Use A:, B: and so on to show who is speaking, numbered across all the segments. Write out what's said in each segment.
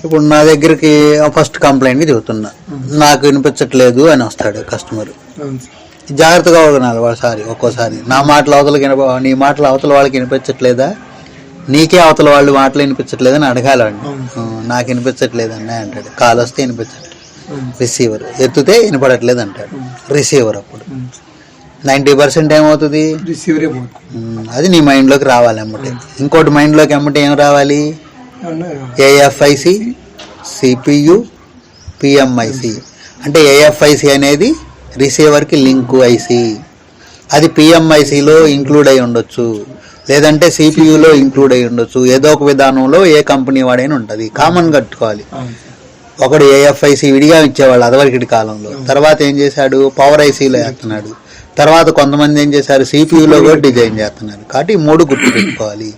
A: ఇప్పుడు నా దగ్గరికి ఫస్ట్ కంప్లైంట్కి చెబుతున్నా, నాకు వినిపించట్లేదు అని వస్తాడు కస్టమర్. జాగ్రత్తగా వినాలి ఒకసారి. ఒక్కోసారి నా మాటలు అవతలకి నీ మాటలు అవతల వాళ్ళకి వినిపించట్లేదా, నీకే అవతల వాళ్ళు మాటలు వినిపించట్లేదని అడగాలండి. నాకు వినిపించట్లేదండి అంటాడు. కాల్ వస్తే వినిపించట్లేదు, రిసీవర్ ఎత్తితే వినపడట్లేదు అంటాడు రిసీవర్. అప్పుడు 90% ఏమవుతుంది, అది నీ మైండ్లోకి రావాలి ఎమ్మటే. ఇంకోటి మైండ్లోకి ఎమ్మటే ఏం రావాలి, ఏఎఫ్ఐసి, సిపియు, పిఎంఐసి. అంటే ఏఎఫ్ఐసి అనేది రిసీవర్కి లింకు ఐసి, అది పిఎంఐసిలో ఇంక్లూడ్ అయి ఉండొచ్చు, లేదంటే సిపియులో ఇంక్లూడ్ అయి ఉండొచ్చు. ఏదో ఒక విధానంలో ఏ కంపెనీ వాడైనా ఉంటుంది, కామన్ కట్టుకోవాలి. ఒకడు ఏఎఫ్ఐసి విడిగా ఇచ్చేవాళ్ళు అదివరకటి కాలంలో, తర్వాత ఏం చేశాడు పవర్ ఐసీలో వేస్తున్నాడు, తర్వాత కొంతమంది ఏం చేశారు సిపియులో కూడా డిజైన్ చేస్తున్నారు. కాబట్టి 3 గుర్తు పెట్టుకోవాలి.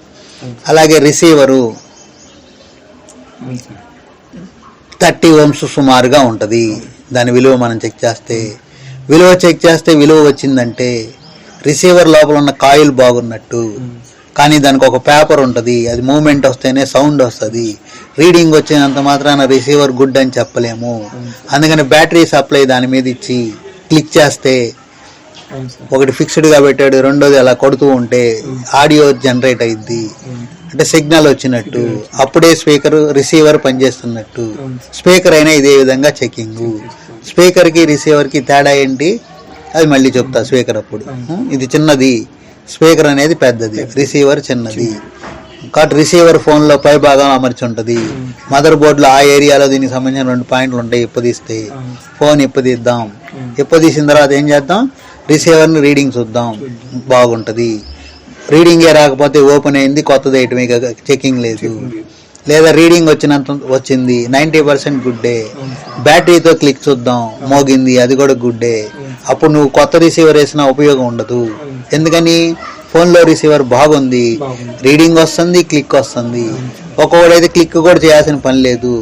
A: అలాగే రిసీవరు 30 ఓమ్స్ సుమారుగా ఉంటుంది. దాని విలువ మనం చెక్ చేస్తే విలువ వచ్చిందంటే రిసీవర్ లోపల ఉన్న కాయిల్ బాగున్నట్టు. కానీ దానికి ఒక పేపర్ ఉంటుంది, అది మూమెంట్ వస్తేనే సౌండ్ వస్తుంది. రీడింగ్ వచ్చినంత మాత్రాన రిసీవర్ గుడ్ అని చెప్పలేము. అందుకని బ్యాటరీ సప్లై దాని మీద ఇచ్చి క్లిక్ చేస్తే ఒకటి ఫిక్స్డ్గా పెట్టాడు, రెండోది అలా కొడుతూ ఉంటే ఆడియో జనరేట్ అయింది, అంటే సిగ్నల్ వచ్చినట్టు. అప్పుడే స్పీకర్ రిసీవర్ పనిచేస్తున్నట్టు. స్పీకర్ అయినా ఇదే విధంగా చెకింగ్. స్పీకర్కి రిసీవర్కి తేడా ఏంటి అది మళ్ళీ చెప్తా. స్పీకర్ అప్పుడు ఇది చిన్నది, స్పీకర్ అనేది పెద్దది, రిసీవర్ చిన్నది. కాబట్టి రిసీవర్ ఫోన్లో పై భాగం అమర్చి ఉంటుంది. మదర్ బోర్డులో ఆ ఏరియాలో దీనికి సంబంధించిన 2 పాయింట్లు ఉంటాయి. ఇప్పదీస్తే ఫోన్ ఇప్పదీద్దాం. ఇప్పదీసిన తర్వాత ఏం చేద్దాం, రిసీవర్ని రీడింగ్ చూద్దాం, బాగుంటుంది. రీడింగే రాకపోతే ఓపెన్ అయింది, కొత్తది వేయటమే, చెకింగ్ లేదు. లేదా రీడింగ్ వచ్చింది 90% గుడ్డే, బ్యాటరీతో క్లిక్ చూద్దాం, మోగింది, అది కూడా గుడ్డే. అప్పుడు నువ్వు కొత్త రిసీవర్ వేసినా ఉపయోగం ఉండదు. ఎందుకని ఫోన్లో రిసీవర్ బాగుంది, రీడింగ్ వస్తుంది, క్లిక్ వస్తుంది. ఒక్కొక్కడైతే క్లిక్ కూడా చేయాల్సిన పని లేదు.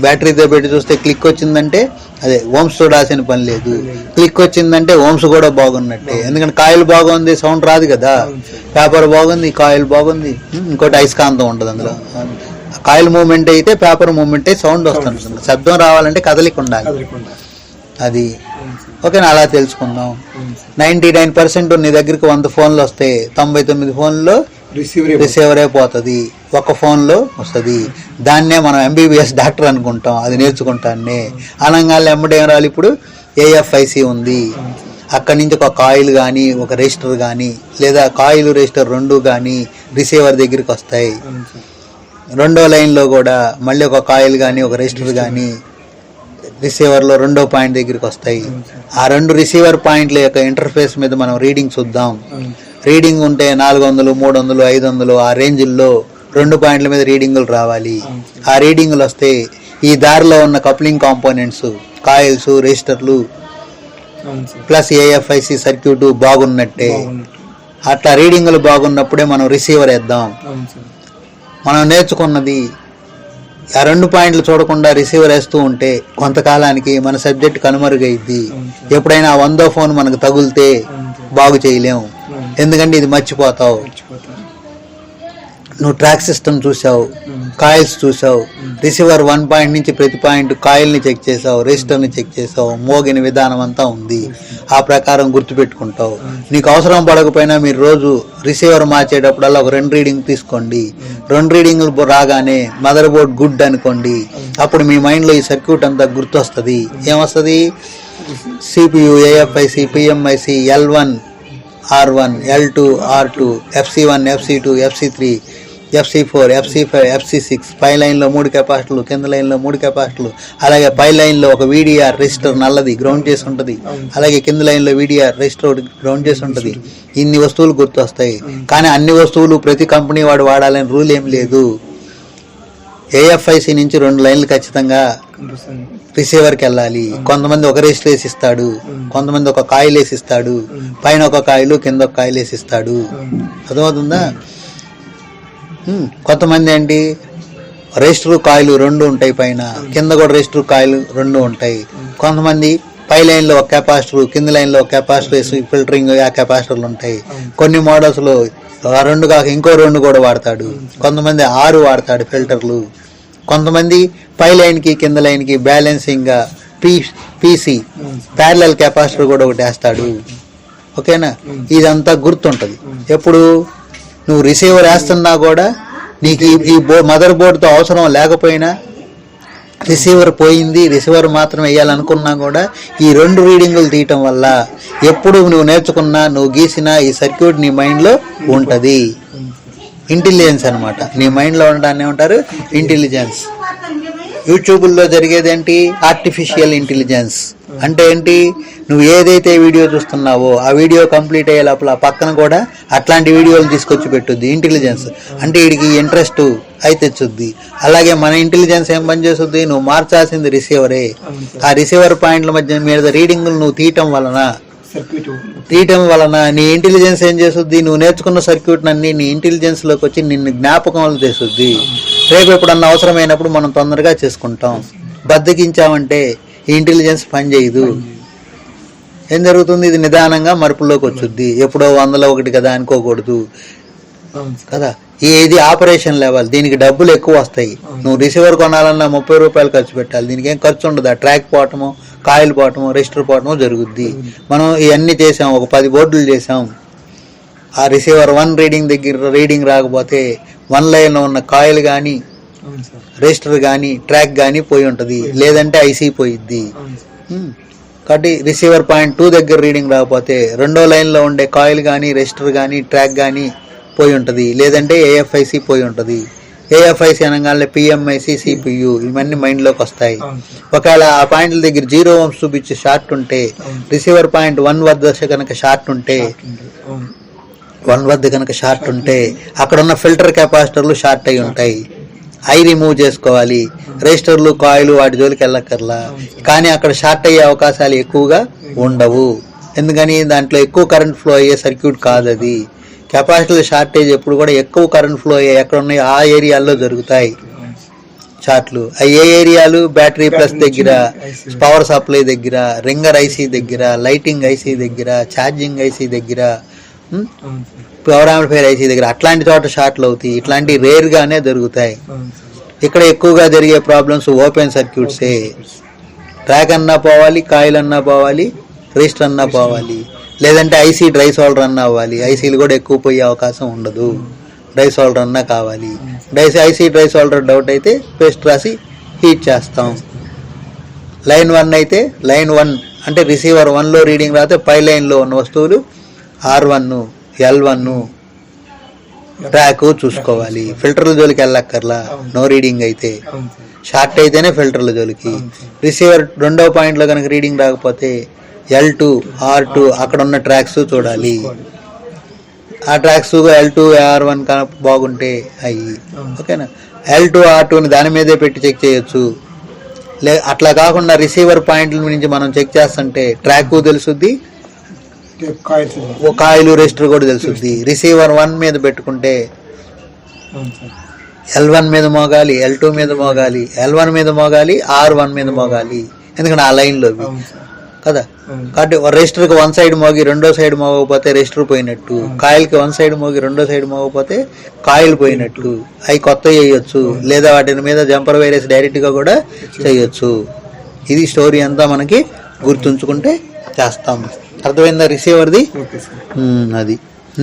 A: బ్యాటరీతో పెట్టి చూస్తే క్లిక్ వచ్చిందంటే అదే ఓమ్స్ చూడాల్సిన పని లేదు, క్లిక్ వచ్చిందంటే ఓమ్స్ కూడా బాగున్నట్టే. ఎందుకంటే కాయిల్ బాగుంది, సౌండ్ రాదు కదా. పేపర్ బాగుంది, కాయిల్ బాగుంది, ఇంకోటి అయస్కాంతం ఉంటుంది అందులో. కాయిల్ మూమెంట్ అయితే పేపర్ మూమెంట్ అయితే సౌండ్ వస్తుంది. శబ్దం రావాలంటే కదలిక ఉండాలి. అది ఓకేనా, అలా తెలుసుకుందాం. 99% నీ దగ్గరికి 100 ఫోన్లు వస్తే 99 ఫోన్లో రిసీవరే పోతుంది, ఒక ఫోన్లో వస్తుంది. దాన్నే మనం ఎంబీబీఎస్ డాక్టర్ అనుకుంటాం, అది నేర్చుకుంటానే. అనగానే ఎమ్మడే ఏం రాలి, ఇప్పుడు ఏఎఫ్ఐసి ఉంది, అక్కడి నుంచి ఒక కాయిల్ కానీ ఒక రెజిస్టర్ కానీ, లేదా కాయిల్ రెజిస్టర్ 2 కానీ రిసీవర్ దగ్గరికి వస్తాయి. రెండో లైన్లో కూడా మళ్ళీ ఒక కాయిల్ కానీ ఒక రెజిస్టర్ కానీ రిసీవర్లో 2వ పాయింట్ దగ్గరికి వస్తాయి. ఆ 2 రిసీవర్ పాయింట్ల యొక్క ఇంటర్ఫేస్ మీద మనం రీడింగ్ చూద్దాం. రీడింగ్ ఉంటే 400, 300, 500 ఆ రేంజ్ల్లో 2 పాయింట్ల మీద రీడింగులు రావాలి. ఆ రీడింగులు వస్తే ఈ దారిలో ఉన్న కప్లింగ్ కాంపోనెంట్స్, కాయిల్స్, రెజిస్టర్లు ప్లస్ ఏఎఫ్ఐసి సర్క్యూట్ బాగున్నట్టే. అట్లా రీడింగులు బాగున్నప్పుడే మనం రిసీవర్ వేద్దాం. మనం నేర్చుకున్నది ఆ 2 పాయింట్లు చూడకుండా రిసీవర్ వేస్తూ ఉంటే కొంతకాలానికి మన సబ్జెక్ట్ కనుమరుగైద్ది. ఎప్పుడైనా 100వ ఫోన్ మనకు తగులితే బాగు చేయలేము, ఎందుకంటే ఇది మర్చిపోతావు. నువ్వు ట్రాక్ సిస్టమ్ చూసావు, కాయిల్స్ చూసావు, రిసీవర్ 1 పాయింట్ నుంచి ప్రతి పాయింట్ కాయిల్ని చెక్ చేసావు, రెజిస్టర్ని చెక్ చేసావు, మోగిన విధానం అంతా ఉంది. ఆ ప్రకారం గుర్తుపెట్టుకుంటావు. నీకు అవసరం పడకపోయినా మీరు రోజు రిసీవర్ మార్చేటప్పుడల్లా ఒక 2 రీడింగ్ తీసుకోండి. 2 రీడింగ్లు రాగానే మదర్ బోర్డ్ గుడ్ అనుకోండి. అప్పుడు మీ మైండ్లో ఈ సర్క్యూట్ అంతా గుర్తొస్తుంది. ఏమొస్తుంది, CPU, ఏఎఫ్ఐసి, పిఎంఐసి, L1, R1, L2, R2, FC1, FC2, FC3, FC4, FC5, FC6, పై లైన్లో 3 కెపాసిటర్లు, కింద లైన్లో 3 కెపాసిటర్లు. అలాగే పై లైన్లో ఒక VDR రెజిస్టర్ నల్లది గ్రౌండ్ చేసి ఉంటుంది. అలాగే కింద లైన్లో VDR రెజిస్టర్ గ్రౌండ్ చేసి ఉంటుంది. ఇన్ని వస్తువులు గుర్తొస్తాయి. కానీ అన్ని వస్తువులు ప్రతి కంపెనీ వాడు వాడాలని రూల్ ఏం లేదు. ఏఎఫ్ఐసి నుంచి 2 లైన్లు ఖచ్చితంగా రిసీవర్కి వెళ్ళాలి. కొంతమంది ఒక రెజిస్టర్ వేసిస్తాడు, కొంతమంది ఒక కాయిల్ వేసిస్తాడు, పైన ఒక కాయిల్ కింద ఒక కాయిల్ వేసిస్తాడు. అర్థమవుతుందా? కొంతమంది ఏంటి రెజిస్టర్ కాయిల్ 2 ఉంటాయి, పైన కింద కూడా రెజిస్టర్ కాయిల్ 2 ఉంటాయి. కొంతమంది పై లైన్లో ఒక కెపాసిటర్, కింద లైన్లో ఒక కెపాసిటర్ వేసి ఫిల్టరింగ్ ఆ కెపాసిటర్లు ఉంటాయి. కొన్ని మోడల్స్లో 2 కాక ఇంకో 2 కూడా వాడతాడు. కొంతమంది 6 వాడతాడు ఫిల్టర్లు. కొంతమంది పై లైన్కి కింద లైన్కి బ్యాలెన్సింగ్గా పీసీ ప్యారలల్ కెపాసిటర్ కూడా ఒకటి వేస్తాడు. ఓకేనా, ఇదంతా గుర్తుంటుంది. ఎప్పుడు నువ్వు రిసీవర్ వేస్తున్నా కూడా నీకు ఈ మదర్ బోర్డుతో అవసరం లేకపోయినా, రిసీవర్ పోయింది రిసీవర్ మాత్రం వేయాలనుకున్నా కూడా ఈ 2 రీడింగులు తీయటం వల్ల ఎప్పుడు నువ్వు నేర్చుకున్నా నువ్వు గీసినా ఈ సర్క్యూట్ నీ మైండ్లో ఉంటుంది. ఇంటెలిజెన్స్ అనమాట, నీ మైండ్లో ఉండడాన్ని ఏమంటారు? ఇంటెలిజెన్స్. యూట్యూబ్లో జరిగేది ఏంటి? Artificial intelligence. అంటే ఏంటి? నువ్వు ఏదైతే వీడియో చూస్తున్నావో ఆ వీడియో కంప్లీట్ అయ్యే లోపల పక్కన కూడా అట్లాంటి వీడియోలు తీసుకొచ్చి పెట్టుద్ది. ఇంటెలిజెన్స్ అంటే వీడికి ఇంట్రెస్ట్ అయితే తెచ్చుద్ది. అలాగే మన ఇంటెలిజెన్స్ ఏం పని చేస్తుంది? నువ్వు మార్చాల్సింది రిసీవరే. ఆ రిసీవర్ పాయింట్ల మధ్య మీద రీడింగులు నువ్వు తీయటం వలన నీ ఇంటెలిజెన్స్ ఏం చేస్తుంది? నువ్వు నేర్చుకున్న సర్క్యూట్ అన్ని నీ ఇంటెలిజెన్స్ లోకి వచ్చి నిన్ను జ్ఞాపకం చేస్తుంది. రేపు ఎప్పుడన్నా అవసరమైనప్పుడు మనం తొందరగా చేసుకుంటాం. బద్దకించామంటే ఈ ఇంటెలిజెన్స్ పనిచేయదు. ఏం జరుగుతుంది? ఇది నిదానంగా మరుపులోకి వచ్చుద్ది. ఎప్పుడో 100లో 1 కదా అనుకోకూడదు కదా. ఇది ఆపరేషన్ లెవెల్, దీనికి డబ్బులు ఎక్కువ వస్తాయి. నువ్వు రిసీవర్ కొనాలన్నా 30 రూపాయలు ఖర్చు పెట్టాలి. దీనికి ఏం ఖర్చు ఉండదు. ఆ ట్రాక్ పోవటము, కాయిల్ పోవటము, రెజిస్టర్ పోవటము జరుగుద్ది. మనం ఇవన్నీ చేసాం, ఒక 10 బోర్డులు చేసాం. ఆ రిసీవర్ 1 రీడింగ్ రాకపోతే 1 లైన్లో ఉన్న కాయిల్ కానీ రెజిస్టర్ కానీ ట్రాక్ కానీ పోయి ఉంటుంది, లేదంటే ఐసీ పోయిద్ది. కాబట్టి రిసీవర్ పాయింట్ 2 దగ్గర రీడింగ్ రాకపోతే 2వ లైన్లో ఉండే కాయిల్ కానీ రెజిస్టర్ కానీ ట్రాక్ కానీ పోయి ఉంటుంది, లేదంటే ఏఎఫ్ఐసి పోయి ఉంటుంది. ఏఎఫ్ఐసి అనగానే పిఎంఐసి, సిపియు ఇవన్నీ మైండ్లోకి వస్తాయి. ఒకవేళ ఆ పాయింట్ల దగ్గర 0 ohms చూపించే షార్ట్ ఉంటే, రిసీవర్ పాయింట్ 1 వద్ద కనుక షార్ట్ ఉంటే, 1 వద్ద కనుక షార్ట్ ఉంటే అక్కడ ఉన్న ఫిల్టర్ కెపాసిటర్లు షార్ట్ అయి ఉంటాయి. రిమూవ్ చేసుకోవాలి. రెజిస్టర్లు కాయిల్ వాటి జోలికి వెళ్ళక్కర్లా. కానీ అక్కడ షార్ట్ అయ్యే అవకాశాలు ఎక్కువగా ఉండవు. ఎందుకని? దాంట్లో ఎక్కువ కరెంట్ ఫ్లో అయ్యే సర్క్యూట్ కాదు అది. కెపాసిటర్ షార్టేజ్ ఎప్పుడు కూడా ఎక్కువ కరెంట్ ఫ్లో అయ్యే ఎక్కడ ఉన్నాయో ఆ ఏరియాల్లో జరుగుతాయి షార్ట్లు. ఏ ఏరియాలు? బ్యాటరీ ప్లస్ దగ్గర, పవర్ సప్లై దగ్గర, రింగర్ ఐసీ దగ్గర, లైటింగ్ ఐసీ దగ్గర, ఛార్జింగ్ ఐసీ దగ్గర, పవర్ యాంప్లిఫైయర్ ఐసీ దగ్గర, అట్లాంటి చోట షార్ట్లు అవుతాయి. ఇట్లాంటి రేర్ గానే జరుగుతాయి. ఇక్కడ ఎక్కువగా జరిగే ప్రాబ్లమ్స్ ఓపెన్ సర్క్యూట్సే. ట్రాక్ అన్నా పోవాలి, కాయిల్ అన్నా పోవాలి, రెజిస్టర్ అన్నా పోవాలి, లేదంటే ఐసీ డ్రై సోల్డర్ అన్నా అవ్వాలి. ఐసీలు కూడా ఎక్కువ పోయే అవకాశం ఉండదు. డ్రై సోల్డర్ అన్నా కావాలి. ఐసీ డ్రై సోల్డర్ డౌట్ అయితే పేస్ట్ రాసి హీట్ చేస్తాం. లైన్ 1 అయితే లైన్ 1 అంటే రిసీవర్ 1లో రీడింగ్ రాతే పై లైన్లో ఉన్న వస్తువులు R1, L1 ట్రాక్ చూసుకోవాలి. ఫిల్టర్ల జోలికి వెళ్ళక్కర్లా. నో రీడింగ్ అయితే, షార్ట్ అయితేనే ఫిల్టర్ల జోలికి. రిసీవర్ 2వ పాయింట్లో కనుక రీడింగ్ రాకపోతే L2, R2 అక్కడ ఉన్న ట్రాక్స్ చూడాలి. ఆ ట్రాక్స్ L2, R1 బాగుంటే అయ్యి ఓకేనా. L2, R2ని దాని మీదే పెట్టి చెక్ చేయొచ్చు. అట్లా కాకుండా రిసీవర్ పాయింట్ల నుంచి మనం చెక్ చేస్తుంటే ట్రాక్ తెలుసుద్ది, కాయిల్ రెజిస్టర్ కూడా తెలుసుద్ది. రిసీవర్ 1 మీద పెట్టుకుంటే L1 మీద మోగాలి, L2 మీద మోగాలి, L1 మీద మోగాలి, R1 మీద మోగాలి. ఎందుకంటే ఆ లైన్లో కదా. కాబట్టి రెజిస్టర్కి 1 సైడ్ మోగి 2వ సైడ్ మోగకపోతే రెజిస్టర్ పోయినట్టు, కాయిల్కి 1 సైడ్ మోగి 2వ సైడ్ మోగకపోతే కాయిల్ పోయినట్టు. అవి కొత్త చేయొచ్చు, లేదా వాటి మీద జంపర్ వైరస్ డైరెక్ట్గా కూడా చేయొచ్చు. ఇది స్టోరీ అంతా మనకి గుర్తుంచుకుంటే చేస్తాం. అర్థమైందా రిసీవర్ది? అది.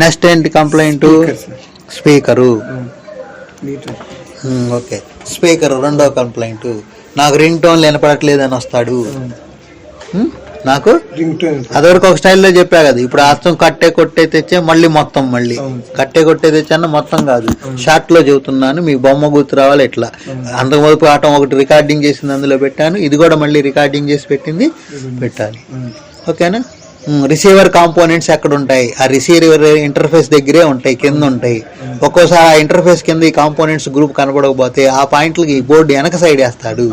A: నెక్స్ట్ ఏంటి కంప్లైంట్? స్పీకరు. ఓకే, స్పీకర్ 2వ కంప్లైంట్. నాకు రింగ్ టోన్లు వినపడట్లేదు అని వస్తాడు. నాకు అదివరకు ఒక స్టైల్లో చెప్పా కదా. ఇప్పుడు అర్థం కట్టే కొట్టే తెచ్చే మళ్ళీ మొత్తం కట్టే కొట్టే తెచ్చా మొత్తం కాదు, షార్ట్ లో చెబుతున్నాను. మీకు బొమ్మ గుర్తు రావాలి. ఇట్లా అంతకు మొదటి ఆటం ఒకటి రికార్డింగ్ చేసింది అందులో పెట్టాను, ఇది కూడా మళ్ళీ రికార్డింగ్ చేసి పెట్టింది పెట్టాలి. ఓకేనా. రిసీవర్ కాంపోనెంట్స్ ఎక్కడ ఉంటాయి? ఆ రిసీవర్ ఇంటర్ఫేస్ దగ్గరే ఉంటాయి, కింద ఉంటాయి. ఒక్కోసారి ఆ ఇంటర్ఫేస్ కింద ఈ కాంపోనెంట్స్ గ్రూప్ కనపడకపోతే ఆ పాయింట్లకి బోర్డు వెనక సైడ్ వేస్తాడు.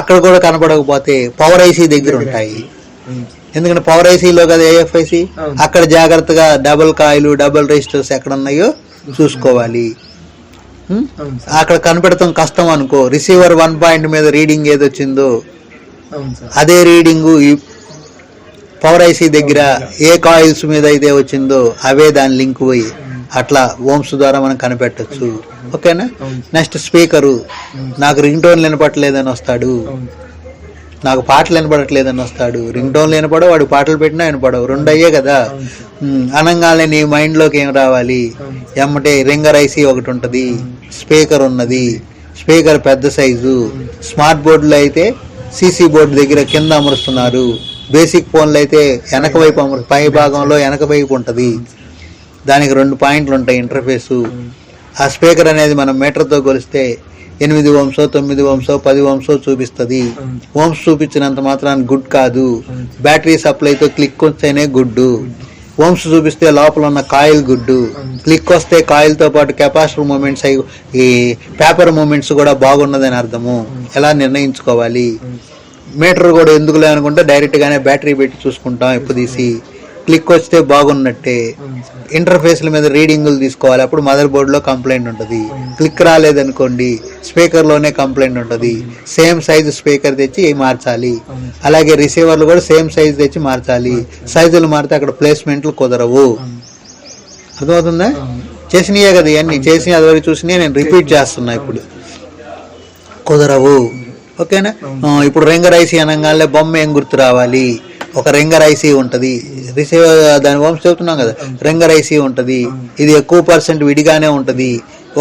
A: అక్కడ కూడా కనపడకపోతే పవర్ ఐసీ దగ్గర ఉంటాయి. ఎందుకంటే పవర్ ఐసీలో కదా ఏఎఫ్ఐసి. అక్కడ జాగ్రత్తగా డబుల్ కాయిల్, డబుల్ రెజిస్టర్స్ ఎక్కడ ఉన్నాయో చూసుకోవాలి. అక్కడ కనిపెడతాం కష్టం అనుకో, రిసీవర్ 1 పాయింట్ మీద రీడింగ్ ఏదొచ్చిందో అదే రీడింగ్ పవర్ ఐసీ దగ్గర ఏ కాయిల్స్ మీద అయితే వచ్చిందో అవే దాని లింక్ పోయి అట్లా ఓమ్స్ ద్వారా మనం కనిపెట్టచ్చు. ఓకేనా. నెక్స్ట్ స్పీకరు, నాకు రింగ్ టోన్ వినపడలేదని వస్తాడు, నాకు పాటలు వినపడట్లేదని వస్తాడు. రింగ్ టోన్లు వినపడవు, వాడు పాటలు పెట్టినా వినపడవు, రెండు అయ్యే కదా. అనగానే నీ మైండ్లోకి ఏం రావాలి, ఎమ్మటే రింగర్ ఐసీ ఒకటి ఉంటుంది, స్పీకర్ ఉన్నది, స్పీకర్ పెద్ద సైజు. స్మార్ట్ బోర్డులో అయితే సీసీ బోర్డు దగ్గర కింద అమరుస్తున్నారు, బేసిక్ ఫోన్లు అయితే వెనక వైపు పై భాగంలో వెనక వైపు ఉంటుంది, దానికి 2 పాయింట్లు ఉంటాయి ఇంటర్ఫేసు. ఆ స్పీకర్ అనేది మనం మీటర్తో కొలిస్తే 8 ఓంసో 9 ఓంసో 10 ఓంసో చూపిస్తుంది. ఓమ్స్ చూపించినంత మాత్రాన్ని గుడ్ కాదు, బ్యాటరీ సప్లైతో క్లిక్ వస్తేనే గుడ్డు. ఓమ్స్ చూపిస్తే లోపల ఉన్న కాయిల్ గుడ్డు, క్లిక్ వస్తే కాయిల్తో పాటు కెపాసిటర్ మూమెంట్స్ ఈ పేపర్ మూమెంట్స్ కూడా బాగున్నదని అర్థము. ఎలా నిర్ణయించుకోవాలి, మీటర్ కూడా ఎందుకులే అనుకుంటే డైరెక్ట్గానే బ్యాటరీ పెట్టి చూసుకుంటాం ఎప్పుడు తీసి. క్లిక్ వస్తే బాగున్నట్టే. ఇంటర్ఫేస్ల మీద రీడింగులు తీసుకోవాలి, అప్పుడు మదర్ బోర్డులో కంప్లైంట్ ఉంటుంది. క్లిక్ రాలేదనుకోండి స్పీకర్లోనే కంప్లైంట్ ఉంటుంది. సేమ్ సైజు స్పీకర్ తెచ్చి మార్చాలి. అలాగే రిసీవర్లు కూడా సేమ్ సైజు తెచ్చి మార్చాలి. సైజులు మారితే అక్కడ ప్లేస్మెంట్లు కుదరవు. అర్థమవుతుందా? చేసినాయే కదా ఇవన్నీ, చేసి అదివరకు చూసినా నేను రిపీట్ చేస్తున్నా, ఇప్పుడు కుదరవు. ఓకేనా. ఇప్పుడు రింగర్ ఐసీ అనగానే బొమ్మ ఏం గుర్తు రావాలి, ఒక రింగర్ ఐసీ ఉంటుంది, రిసీవర్ దాని ఓమ్స్ చెబుతున్నాం కదా, రింగర్ ఐసీ ఉంటుంది. ఇది ఎక్కువ పర్సెంట్ విడిగానే ఉంటుంది,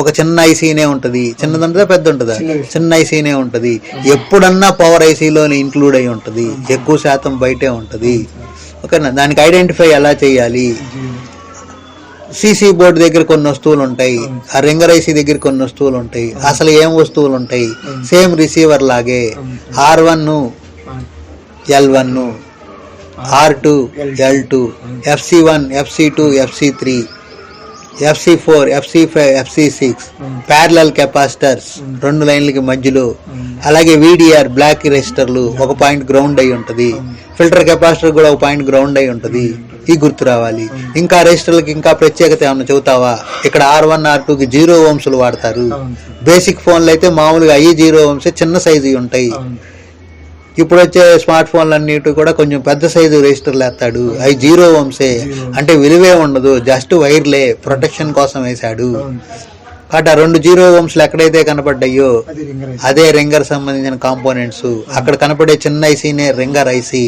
A: ఒక చిన్న ఐసీనే ఉంటుంది. చిన్నదంటే పెద్ద ఉంటుందా, చిన్న ఐసీనే ఉంటుంది. ఎప్పుడన్నా పవర్ ఐసీలోనే ఇంక్లూడ్ అయి ఉంటుంది, ఎక్కువ శాతం బయటే ఉంటుంది. ఓకేనా. దానికి ఐడెంటిఫై ఎలా చేయాలి, సీసీ బోర్డు దగ్గర కొన్ని వస్తువులు ఉంటాయి, ఆ రింగర్ ఐసీ దగ్గర కొన్ని వస్తువులు ఉంటాయి. అసలు ఏం వస్తువులు ఉంటాయి, సేమ్ రిసీవర్ లాగే R1 L1 R2 L2 FC1 FC2 FC3 FC4 FC5 FC6 parallel capacitors 2 లైన్లకి మధ్యలో. అలాగే VDR బ్లాక్ రెసిస్టర్లు, ఒక పాయింట్ గ్రౌండ్ అయి ఉంటుంది. ఫిల్టర్ కెపాసిటర్ కూడా ఒక పాయింట్ గ్రౌండ్ అయి ఉంటుంది. ఈ గుర్తు రావాలి. ఇంకా రెసిస్టర్లకి ఇంకా ప్రత్యేకత ఏమన్నా చెబుతావా, ఇక్కడ R1 R2కి 0 ఓమ్స్లు వాడతారు. బేసిక్ ఫోన్లు అయితే మామూలుగా అయ్యి 0 ఓమ్స్ చిన్న సైజు ఉంటాయి. ఇప్పుడు వచ్చే స్మార్ట్ ఫోన్లు అన్నిటి కూడా కొంచెం పెద్ద సైజు రెజిస్టర్లు వేస్తాడు, అవి 0 ఓమ్సే, అంటే విలువే ఉండదు, జస్ట్ వైర్లే, ప్రొటెక్షన్ కోసం వేశాడు. కాబట్టి ఆ 2 0 ఓమ్స్లు ఎక్కడైతే కనపడ్డాయో అదే రింగర్ సంబంధించిన కాంపోనెంట్స్. అక్కడ కనపడే చిన్న ఐసీనే రింగర్ ఐసీ.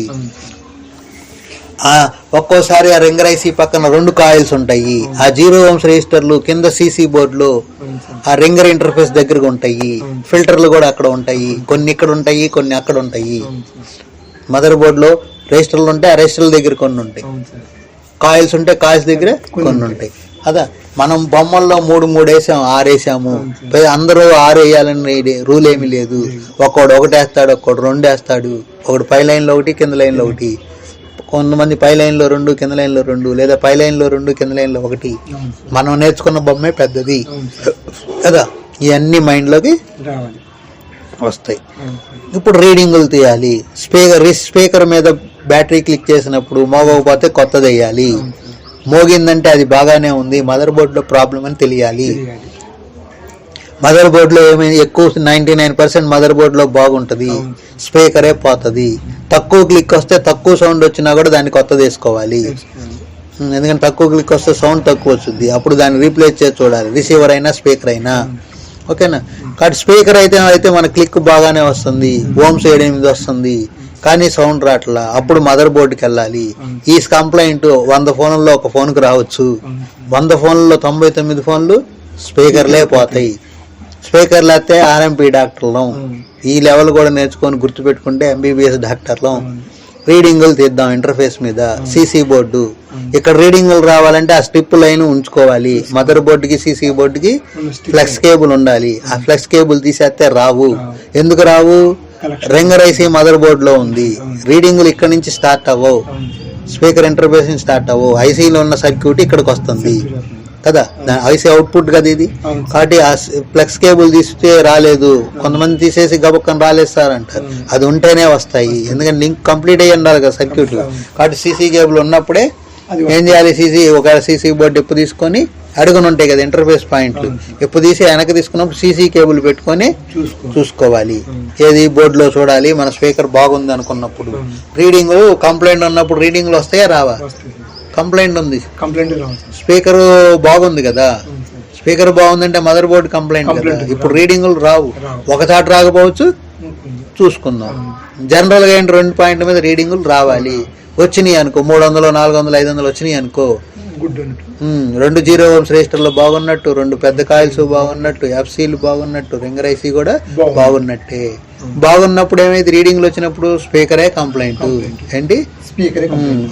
A: ఒక్కోసారి ఆ రింగర్ ఐసీ పక్కన 2 కాయిల్స్ ఉంటాయి. ఆ 0 ఓమ్స్ రెజిస్టర్లు కింద సీసీ బోర్డులో ఆ రింగర్ ఇంటర్ఫేస్ దగ్గరగా ఉంటాయి. ఫిల్టర్లు కూడా అక్కడ ఉంటాయి, కొన్ని ఇక్కడ ఉంటాయి, కొన్ని అక్కడ ఉంటాయి. మదర్ బోర్డులో రెజిస్టర్లు ఉంటాయి, ఆ రెజిస్టర్ల దగ్గర కొన్ని ఉంటాయి. కాయిల్స్ ఉంటే కాయిల్స్ దగ్గర కొన్ని ఉంటాయి. అదా మనం బొమ్మల్లో 3 వేసాము, 6 వేసాము. అందరూ 6 వేయాలని రూల్ ఏమీ లేదు. ఒక్కోడు 1 వేస్తాడు, ఒక్కోడు 2 వేస్తాడు, ఒకడు పై లైన్లో 1 కింద లైన్లో 1. కొంతమంది పై లైన్లో 2 కింద లైన్లో 2, లేదా పై లైన్లో 2 కింద లైన్లో 1. మనం నేర్చుకున్న బొమ్మే పెద్దది కదా. ఇవన్నీ మైండ్లోకి వస్తాయి. ఇప్పుడు రీడింగులు తీయాలి. స్పీకర్ మీద బ్యాటరీ క్లిక్ చేసినప్పుడు మోగకపోతే కొత్తది వేయాలి. మోగిందంటే అది బాగానే ఉంది, మదర్ బోర్డులో ప్రాబ్లం అని తెలియాలి. మదర్ బోర్డులో ఏమైంది, ఎక్కువ 99% మదర్ బోర్డులో బాగుంటుంది, స్పీకరే పోతుంది. తక్కువ క్లిక్ వస్తే తక్కువ సౌండ్ వచ్చినా కూడా దాన్ని కొత్తది వేసుకోవాలి. ఎందుకంటే తక్కువ క్లిక్ వస్తే సౌండ్ తక్కువ వస్తుంది, అప్పుడు దాన్ని రీప్లేస్ చేసి చూడాలి, రిసీవర్ అయినా స్పీకర్ అయినా. ఓకేనా. కాబట్టి స్పీకర్ అయితే మన క్లిక్ బాగానే వస్తుంది, ఓమ్స్ 7-8 వస్తుంది, కానీ సౌండ్ రావట్లా, అప్పుడు మదర్ బోర్డుకి వెళ్ళాలి. ఈ కంప్లైంట్ 100 ఫోన్లలో ఒక ఫోన్కి రావచ్చు. 100 ఫోన్లలో 99 ఫోన్లు స్పీకర్లే పోతాయి. స్పీకర్లు అయితే RMP డాక్టర్లం. ఈ లెవెల్ కూడా నేర్చుకొని గుర్తుపెట్టుకుంటే MBBS డాక్టర్లం. రీడింగులు తీద్దాం ఇంటర్ఫేస్ మీద. సీసీ బోర్డు, ఇక్కడ రీడింగులు రావాలంటే ఆ స్ట్రిప్ లైన్ ఉంచుకోవాలి. మదర్ బోర్డుకి సీసీ బోర్డుకి ఫ్లెక్స్ కేబుల్ ఉండాలి. ఆ ఫ్లెక్స్ కేబుల్ తీసేస్తే రావు. ఎందుకు రావు, రింగర్ ఐసీ మదర్ బోర్డులో ఉంది. రీడింగులు ఇక్కడ నుంచి స్టార్ట్ అవ్వవు, స్పీకర్ ఇంటర్ఫేస్ నుంచి స్టార్ట్ అవ్వవు. ఐసీలో ఉన్న సర్క్యూట్ ఇక్కడికి వస్తుంది కదా, ఐసీ అవుట్పుట్ కదా ఇది. కాబట్టి ఆ ఫ్లెక్స్ కేబుల్ తీస్తే రాలేదు, కొంతమంది తీసేసి గబక్కని రాలేస్తారంటారు. అది ఉంటేనే వస్తాయి, ఎందుకంటే లింక్ కంప్లీట్ అయ్యి ఉండాలి కదా సర్క్యూట్. కాబట్టి సీసీ కేబుల్ ఉన్నప్పుడే ఏం చేయాలి, ఒకవేళ సీసీ బోర్డు ఎప్పుడు తీసుకొని అడుగుని ఉంటాయి కదా ఇంటర్ఫేస్ పాయింట్లు, ఎప్పుడు తీసి వెనక్కి తీసుకున్నప్పుడు సీసీ కేబుల్ పెట్టుకొని చూసుకోవాలి. ఏది బోర్డులో చూడాలి, మన స్పీకర్ బాగుంది అనుకున్నప్పుడు. రీడింగ్ కంప్లైంట్ ఉన్నప్పుడు రీడింగ్లు వస్తాయా రావా, కంప్లైంట్ ఉంది,
B: కంప్లైంట్
A: స్పీకర్ బాగుంది కదా, స్పీకర్ బాగుందంటే మదర్ బోర్డు కంప్లైంట్ కదా. ఇప్పుడు రీడింగులు రావు, ఒకసారి రాకపోవచ్చు, చూసుకుందాం. జనరల్గా ఏంటి 2 పాయింట్ల మీద రీడింగులు రావాలి. వచ్చినాయి అనుకో 300, 400, 500 వచ్చినాయి అనుకో, 2 0 ohms రిజిస్టర్లు బాగున్నట్టు, 2 పెద్ద కాయిల్స్ బాగున్నట్టు, ఎఫ్సీలు బాగున్నట్టు, రింగర్ ఐసీ కూడా బాగున్నట్టే. బాగున్నప్పుడు ఏమైతే రీడింగ్లు వచ్చినప్పుడు స్పీకరే కంప్లైంట్ ఏంటి,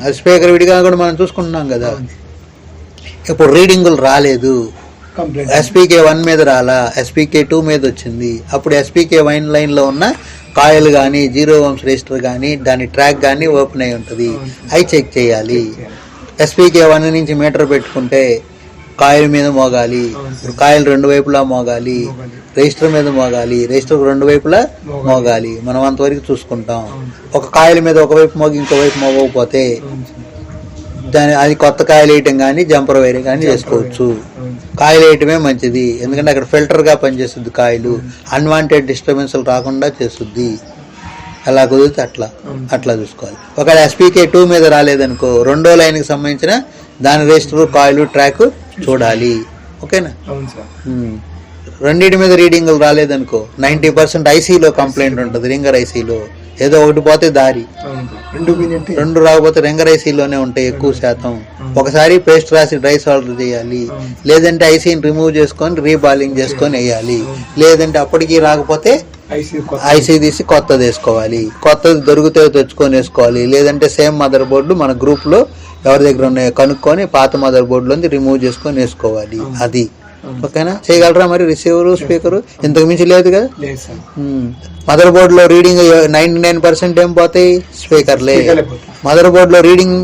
A: అది స్పీకర్ విడిగా కూడా మనం చూసుకుంటున్నాం కదా. ఇప్పుడు రీడింగులు రాలేదు, ఎస్పీకే 1 మీద రాలా, ఎస్పీకే 2 మీద వచ్చింది. అప్పుడు ఎస్పీకే 1 లైన్లో ఉన్న కాయిల్ కానీ 0 ohms రిజిస్టర్ కానీ దాని ట్రాక్ కానీ ఓపెన్ అయి ఉంటుంది, అవి చెక్ చేయాలి. ఎస్పీకే 1 నుంచి మీటర్ పెట్టుకుంటే కాయిల్ మీద మోగాలి, కాయిల్ 2 వైపులా మోగాలి, రిజిస్టర్ మీద మోగాలి, రిజిస్టర్ 2 వైపులా మోగాలి. మనం అంతవరకు చూసుకుంటాం. ఒక కాయిల్ మీద ఒకవైపు మోగి ఇంకో వైపు మోగకపోతే అది కొత్త కాయిల్ వేయటం కానీ జంపర్ వైర్ కానీ చేసుకోవచ్చు. కాయిల్ వేయటమే మంచిది, ఎందుకంటే అక్కడ ఫిల్టర్గా పనిచేస్తుంది కాయిల్, అన్వాంటెడ్ డిస్టర్బెన్స్లు రాకుండా చేస్తుంది. అలా కుదిరితే అట్లా చూసుకోవాలి. ఒకవేళ ఎస్పీకే 2 మీద రాలేదనుకో, 2వ లైన్కి సంబంధించిన దాని రిజిస్టర్, కాయిల్, ట్రాక్ చూడాలి. ఓకేనా. రెండింటి మీద రీడింగులు రాలేదనుకో 90% ఐసీలో కంప్లైంట్ ఉంటుంది. రింగర్ ఐసీలో ఏదో ఒకటి పోతే దారి, 2 రాకపోతే రింగర్ ఐసీలోనే ఉంటాయి ఎక్కువ శాతం. ఒకసారి పేస్ట్ రాసి డ్రై సాల్డర్ చేయాలి, లేదంటే ఐసీని రిమూవ్ చేసుకొని రీబాలింగ్ చేసుకొని వేయాలి. లేదంటే అప్పటికి రాకపోతే ఐసీ తీసి కొత్తది వేసుకోవాలి. కొత్తది దొరికితే తెచ్చుకొని వేసుకోవాలి. లేదంటే సేమ్ మదర్ బోర్డు మన గ్రూప్లో ఎవరి దగ్గర ఉన్నాయో కనుక్కొని పాత మదర్ బోర్డులోంచి రిమూవ్ చేసుకొని వేసుకోవాలి. అది ఓకేనా. చేయగలరా మరి రిసీవర్, స్పీకర్? ఇంతకు మించి లేదు కదా. మదర్ బోర్డులో రీడింగ్ 99% ఏం పోతాయి, స్పీకర్లే. మదర్ బోర్డులో రీడింగ్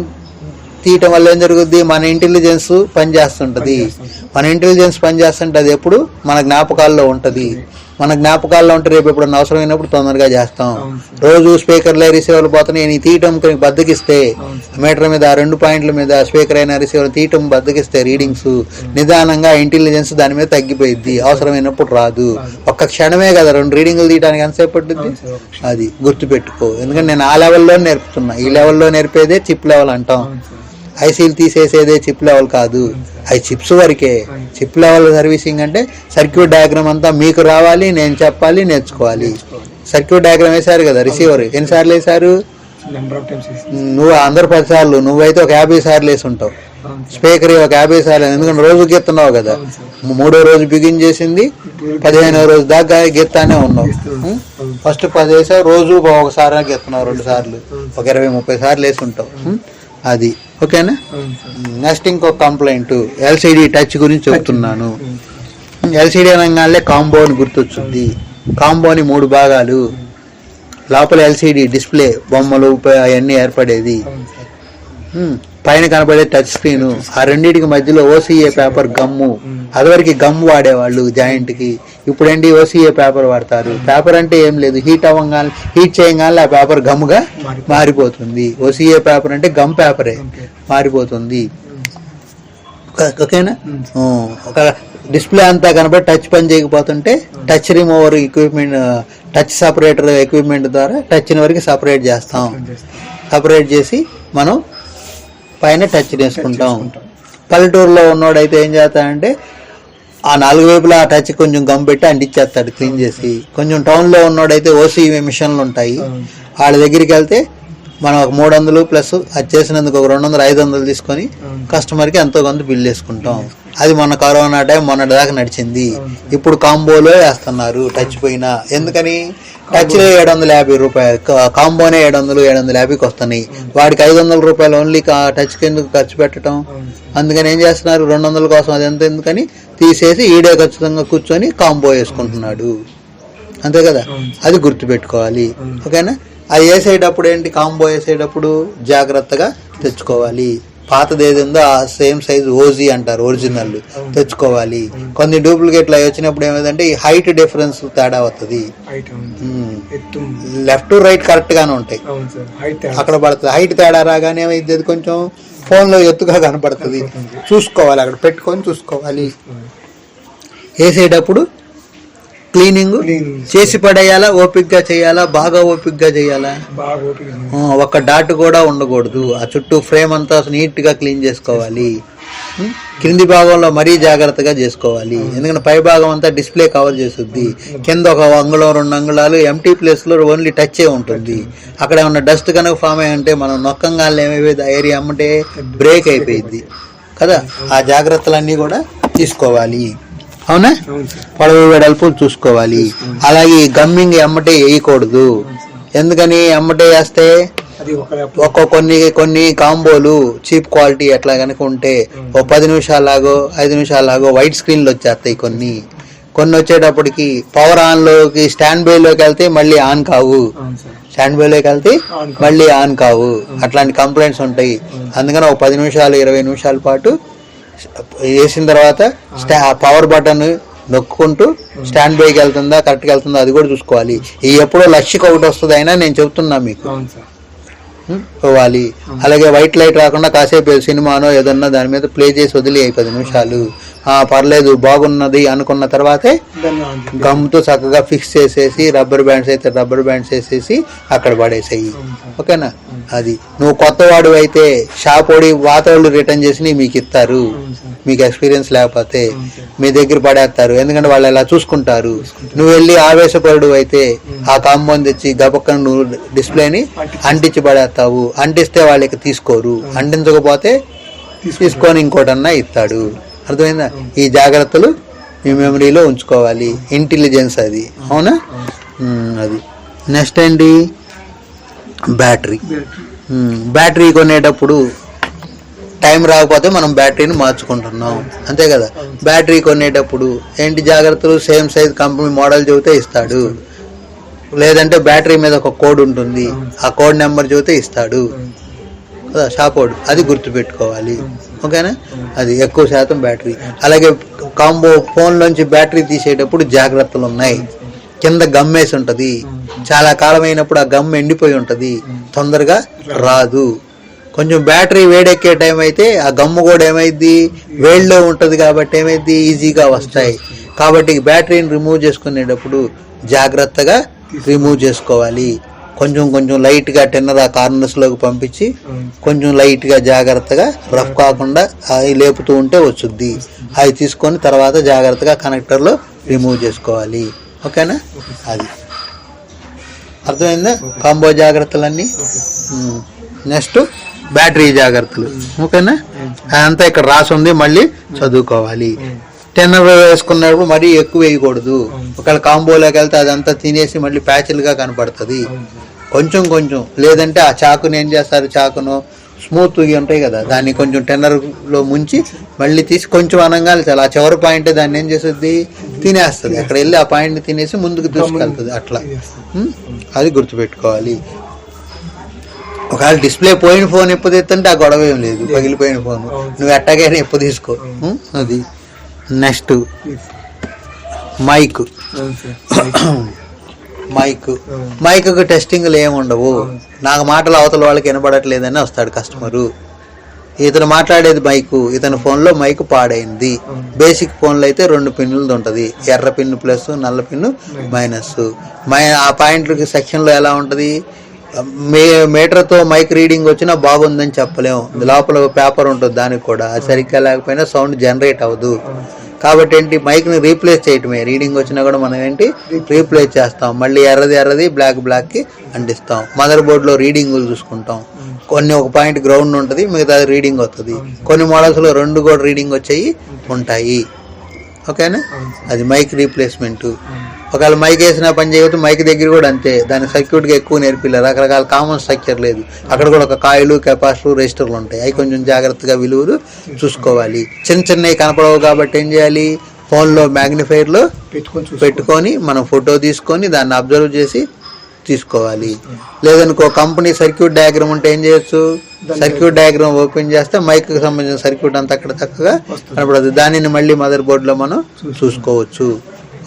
A: తీయటం వల్ల ఏం జరుగుద్ది, మన ఇంటెలిజెన్స్ పనిచేస్తుంటది. మన ఇంటెలిజెన్స్ పనిచేస్తుంటే అది ఎప్పుడు మన జ్ఞాపకాల్లో ఉంటుంది. మన జ్ఞాపకాల్లో ఉంటే రేపు ఎప్పుడన్నా అవసరమైనప్పుడు తొందరగా చేస్తాం. రోజు స్పీకర్లే రిసీవర్లు పోతున్నాయి, నేను తీయటం బద్దకిస్తే మీటర్ మీద 2 పాయింట్ల మీద స్పీకర్ అయినా రిసీవర్ తీయటం బద్దకిస్తే రీడింగ్స్ నిదానంగా ఇంటెలిజెన్స్ దాని మీద తగ్గిపోయింది, అవసరమైనప్పుడు రాదు. ఒక్క క్షణమే కదా 2 రీడింగులు తీయడానికి ఎంతసేపు పడుతుంది, అది గుర్తుపెట్టుకో. ఎందుకంటే నేను ఆ లెవెల్లో నేర్పుతున్నా, ఈ లెవెల్లో నేర్పేదే చిప్ లెవెల్ అంటాం. ఐసీలు తీసేసేదే చిప్ లెవెల్ కాదు, అవి చిప్స్ వరకే. చిప్ లెవెల్ సర్వీసింగ్ అంటే సర్క్యూట్ డయాగ్రామ్ అంతా మీకు రావాలి, నేను చెప్పాలి, నేర్చుకోవాలి. సర్క్యూట్ డయాగ్రామ్ వేశారు కదా రిసీవర్, ఎన్నిసార్లు వేశారు? నువ్వు అందరు 10 సార్లు, నువ్వైతే ఒక 50 సార్లు వేసి ఉంటావు. స్పీకర్ ఒక 50 సార్లు, ఎందుకంటే రోజు గీస్తున్నావు కదా. 3వ రోజు బిగిన్ చేసింది 15వ రోజు దాకా గీస్తానే ఉన్నావు. ఫస్ట్ 10 వేసావు, రోజు ఒకసారి గీస్తున్నావు, 2 సార్లు, ఒక 20-30 సార్లు వేసి ఉంటావు. అది ఓకేనా. నెక్స్ట్ ఇంకో కంప్లైంట్ ఎల్సిడి టచ్ గురించి చెప్తున్నాను. ఎల్సిడి అనగానే కాంబో అని గుర్తొచ్చుద్ది. కాంబోని 3 భాగాలు, లోపల ఎల్సిడి డిస్ప్లే బొమ్మలు అవన్నీ ఏర్పడేది, పైన కనపడే టచ్ స్క్రీన్, ఆ రెండింటికి మధ్యలో ఓసీఏ పేపర్ గమ్ము. అదివరకు గమ్ వాడేవాళ్ళు జాయింట్ కి, ఇప్పుడు ఏంటి ఓసీఏ పేపర్ వాడతారు. పేపర్ అంటే ఏం లేదు, హీట్ చేయగానే ఆ పేపర్ గమ్ముగా మారిపోతుంది. ఓసీఏ పేపర్ అంటే గమ్ పేపరే మారిపోతుంది. ఓకేనా. ఒక డిస్ప్లే అంతా కనబడి టచ్ పని చేయకపోతుంటే touch remover equipment, touch separator equipment ద్వారా టచ్ని వరకు సపరేట్ చేస్తాం. సపరేట్ చేసి మనం పైన టచ్ చేసుకుంటాం. పల్లెటూరులో ఉన్నోడైతే ఏం చేస్తాడంటే ఆ 4 వైపులా ఆ టచ్ కొంచెం గమ్ పెట్టి అంటించేస్తాడు క్లీన్ చేసి. కొంచెం టౌన్లో ఉన్నోడైతే ఓసీ మిషన్లు ఉంటాయి, వాళ్ళ దగ్గరికి వెళ్తే మనం ఒక 300 ప్లస్ అది చేసినందుకు ఒక 200, 500 తీసుకొని కస్టమర్కి ఎంతో కొంత బిల్ వేసుకుంటాం. అది మొన్న కరోనా టైం మొన్నటి దాకా నడిచింది. ఇప్పుడు కాంబోలో వేస్తున్నారు టచ్ పోయినా. ఎందుకని, టచ్లే 750 రూపాయలు, కాంబోనే 700, 750కి వస్తున్నాయి. వాడికి 500 రూపాయలు ఓన్లీ టచ్కి ఎందుకు ఖర్చు పెట్టడం. అందుకని ఏం చేస్తున్నారు, 200 కోసం అది ఎంత ఎందుకని తీసేసి ఈడే ఖచ్చితంగా కూర్చొని కాంబో వేసుకుంటున్నాడు. అంతే కదా, అది గుర్తుపెట్టుకోవాలి. ఓకేనా. అది వేసేటప్పుడు ఏంటి, కాంబో వేసేటప్పుడు జాగ్రత్తగా తెచ్చుకోవాలి. పాతది ఏది ఉందో ఆ సేమ్ సైజు ఓజీ అంటారు, ఒరిజినల్ తెచ్చుకోవాలి. కొన్ని డూప్లికేట్లు అవి వచ్చినప్పుడు ఏమైందంటే ఈ హైట్ డిఫరెన్స్ తేడా అవుతుంది. లెఫ్ట్ రైట్ కరెక్ట్ గానే ఉంటాయి, అక్కడ పడుతుంది. హైట్ తేడా రాగానే ఏమైంది, కొంచెం ఫోన్ లో ఎత్తుగా కనపడుతుంది. చూసుకోవాలి, అక్కడ పెట్టుకొని చూసుకోవాలి. వేసేటప్పుడు క్లీనింగ్ చేసి పడేయాలా, ఓపిక్గా చేయాలా, బాగా ఓపిక్గా చేయాలా, ఒక్క డాట్ కూడా ఉండకూడదు. ఆ చుట్టూ ఫ్రేమ్ అంతా నీట్ గా క్లీన్ చేసుకోవాలి. కింది భాగంలో మరీ జాగ్రత్తగా చేసుకోవాలి, ఎందుకంటే పై భాగం అంతా డిస్ప్లే కవర్ చేస్తుంది. కింద ఒక అంగుళం 2 అంగుళాలు ఎంటీ ప్లేస్ లో ఓన్లీ టచ్ ఉంటుంది. అక్కడ ఏమన్నా డస్ట్ కనుక ఫామ్ అయ్యి అంటే మనం నొక్కంగానే ఏమైపోయింది, ఆ ఏరియా అమ్మంటే బ్రేక్ అయిపోయింది కదా. ఆ జాగ్రత్తలన్నీ కూడా తీసుకోవాలి. అవునా, పొడవు వెడల్పులు చూసుకోవాలి. అలాగే గమ్మింగ్ ఎమ్మటే వేయకూడదు. ఎందుకని ఎమ్మటే వేస్తే కొన్ని కాంబోలు చీప్ క్వాలిటీ ఎట్లా కనుక ఉంటే 10 నిమిషాలాగో 5 నిమిషాలాగో వైట్ స్క్రీన్లు వచ్చేస్తాయి. కొన్ని వచ్చేటప్పటికి పవర్ ఆన్ లోకి స్టాండ్ బై లోకి వెళ్తే మళ్ళీ ఆన్ కావు, స్టాండ్ బై లోకి వెళ్తే మళ్ళీ ఆన్ కావు. అట్లాంటి కంప్లైంట్స్ ఉంటాయి. అందుకని ఒక 10 నిమిషాలు 20 నిమిషాల పాటు వేసిన తర్వాత పవర్ బటన్ నొక్కుంటూ స్టాండ్ బైకి వెళ్తుందా కరెక్ట్గా వెళ్తుందా అది కూడా చూసుకోవాలి. ఈ ఎప్పుడో లక్షకి ఒకటి వస్తుంది, అయినా నేను చెప్తున్నా మీకు పోవాలి. అలాగే వైట్ లైట్ రాకుండా కాసేపు సినిమానో ఏదన్నా దాని మీద ప్లే చేసి వదిలి 10 నిమిషాలు పర్లేదు బాగున్నది అనుకున్న తర్వాతే గమ్తో చక్కగా ఫిక్స్ చేసేసి రబ్బర్ బ్యాండ్స్ అయితే రబ్బర్ బ్యాండ్స్ వేసేసి అక్కడ పడేసేయి. ఓకేనా. అది నువ్వు కొత్త వాడు అయితే షాప్ ఓడి వాతావరణం రిటర్న్ చేసి మీకు ఇస్తారు. మీకు ఎక్స్పీరియన్స్ లేకపోతే మీ దగ్గర పడేస్తారు, ఎందుకంటే వాళ్ళు ఎలా చూసుకుంటారు. నువ్వు వెళ్ళి ఆవేశపరుడు అయితే ఆ కాంపౌండ్ తెచ్చి గబక్కన నువ్వు డిస్ప్లేని అంటించి పడేస్తావు. అంటిస్తే వాళ్ళకి తీసుకోరు, అంటించకపోతే తీసుకొని ఇంకోటన్నా ఇస్తాడు. అర్థమైందా. ఈ జాగ్రత్తలు మీ మెమరీలో ఉంచుకోవాలి. ఇంటెలిజెన్స్ అది. అవునా. అది నెక్స్ట్ ఏంటి, బ్యాటరీ కొనేటప్పుడు టైం రాకపోతే మనం బ్యాటరీని మార్చుకుంటున్నాం, అంతే కదా. బ్యాటరీ కొనేటప్పుడు ఏంటి జాగ్రత్తలు, సేమ్ సైజ్ కంపెనీ మోడల్ చెబితే ఇస్తాడు, లేదంటే బ్యాటరీ మీద ఒక కోడ్ ఉంటుంది, ఆ కోడ్ నెంబర్ చెబితే ఇస్తాడు కదా షాపోడు. అది గుర్తుపెట్టుకోవాలి. ఓకేనా. అది ఎక్కువ శాతం బ్యాటరీ. అలాగే కాంబో ఫోన్లోంచి బ్యాటరీ తీసేటప్పుడు జాగ్రత్తలు ఉన్నాయి. కింద గమ్మేసి ఉంటుంది, చాలా కాలం అయినప్పుడు ఆ గమ్ ఎండిపోయి ఉంటుంది, తొందరగా రాదు. కొంచెం బ్యాటరీ వేడెక్కే టైం అయితే ఆ గమ్ము కూడా ఏమైంది, వేడిలో ఉంటుంది కాబట్టి ఏమైంది, ఈజీగా వస్తాయి. కాబట్టి బ్యాటరీని రిమూవ్ చేసుకునేటప్పుడు జాగ్రత్తగా రిమూవ్ చేసుకోవాలి. కొంచెం లైట్గా టెన్నర్ ఆ కార్నర్స్లోకి పంపించి కొంచెం లైట్గా జాగ్రత్తగా రఫ్ కాకుండా అవి లేపుతూ ఉంటే వచ్చుద్ది. అవి తీసుకొని తర్వాత జాగ్రత్తగా కనెక్టర్లో రిమూవ్ చేసుకోవాలి. ఓకేనా. అది అర్థమైందా కాంబో జాగ్రత్తలన్నీ. నెక్స్ట్ బ్యాటరీ జాగ్రత్తలు. ఓకేనా. అదంతా ఇక్కడ రాసి ఉంది, మళ్ళీ చదువుకోవాలి. టెన్నర్ వేసుకున్నప్పుడు మరీ ఎక్కువ వేయకూడదు. ఒకవేళ కాంబోలోకి వెళ్తే అదంతా తినేసి మళ్ళీ ప్యాచులుగా కనపడుతుంది. కొంచెం లేదంటే ఆ చాకుని ఏం చేస్తారు, చాకును స్మూత్ ఉంటాయి కదా, దాన్ని కొంచెం టెన్నర్లో ముంచి మళ్ళీ తీసి కొంచెం అనంగానే చాలా ఆ చివరి పాయింట్ దాన్ని ఏం చేస్తుంది, తినేస్తుంది. అక్కడ వెళ్ళి ఆ పాయింట్ని తినేసి ముందుకు తీసుకెళ్తుంది. అట్లా అది గుర్తుపెట్టుకోవాలి. ఒకవేళ డిస్ప్లే పోయిన ఫోన్ ఎప్పుడు తెస్తుంటే ఆ గొడవ ఏం లేదు, పగిలిపోయిన ఫోన్ నువ్వు ఎట్టగైనా ఎప్పుడు తీసుకో. అది నెక్స్ట్ మైక్ టెస్టింగ్లు ఏముండవు. నాకు మాటలు అవతల వాళ్ళకి వినపడట్లేదని వస్తాడు కస్టమరు. ఇతను మాట్లాడేది మైకు, ఇతని ఫోన్లో మైకు పాడైంది. బేసిక్ ఫోన్లో అయితే 2 పిన్నులది ఉంటుంది, ఎర్ర పిన్ను ప్లస్ నల్ల పిన్ను మైనస్. ఆ పాయింట్లకి సెక్షన్లో ఎలా ఉంటుంది, మీటర్తో మైక్ రీడింగ్ వచ్చినా బాగుందని చెప్పలేము. లోపల పేపర్ ఉంటుంది, దానికి కూడా అది సరిగ్గా లేకపోయినా సౌండ్ జనరేట్ అవ్వదు. కాబట్టి ఏంటి, మైక్ని రీప్లేస్ చేయటమే. రీడింగ్ వచ్చినా కూడా మనం ఏంటి రీప్లేస్ చేస్తాం, మళ్ళీ ఎర్రది బ్లాక్కి అంటిస్తాం. మదర్ బోర్డులో రీడింగులు చూసుకుంటాం. కొన్ని ఒక పాయింట్ గ్రౌండ్ ఉంటుంది, మిగతా రీడింగ్ వస్తుంది. కొన్ని మోడల్స్లో 2 కూడా రీడింగ్ వచ్చేవి ఉంటాయి. ఓకేనా. అది మైక్ రీప్లేస్మెంట్. ఒకవేళ మైక్ వేసినా పని చేయవచ్చు, మైక్ దగ్గర కూడా అంతే. దాని సర్క్యూట్గా ఎక్కువ నేర్పిలేదు, రకరకాల కామన్ స్ట్రక్చర్ లేదు. అక్కడ కూడా ఒక కాయిలు, కెపాసిటర్, రెసిస్టర్లు ఉంటాయి. అవి కొంచెం జాగ్రత్తగా విలువలు చూసుకోవాలి. చిన్నవి కనపడవు కాబట్టి ఏం చేయాలి, ఫోన్లో మ్యాగ్నిఫైర్లో పెట్టుకొని మనం ఫోటో తీసుకొని దాన్ని అబ్జర్వ్ చేసి తీసుకోవాలి. లేదనుకో కంపెనీ సర్క్యూట్ డయాగ్రామ్ ఉంటే ఏం చేయొచ్చు, సర్క్యూట్ డయాగ్రామ్ ఓపెన్ చేస్తే మైక్కి సంబంధించిన సర్క్యూట్ అంతా అక్కడ చక్కగా కనపడదు. దానిని మళ్ళీ మదర్ బోర్డులో మనం చూసుకోవచ్చు.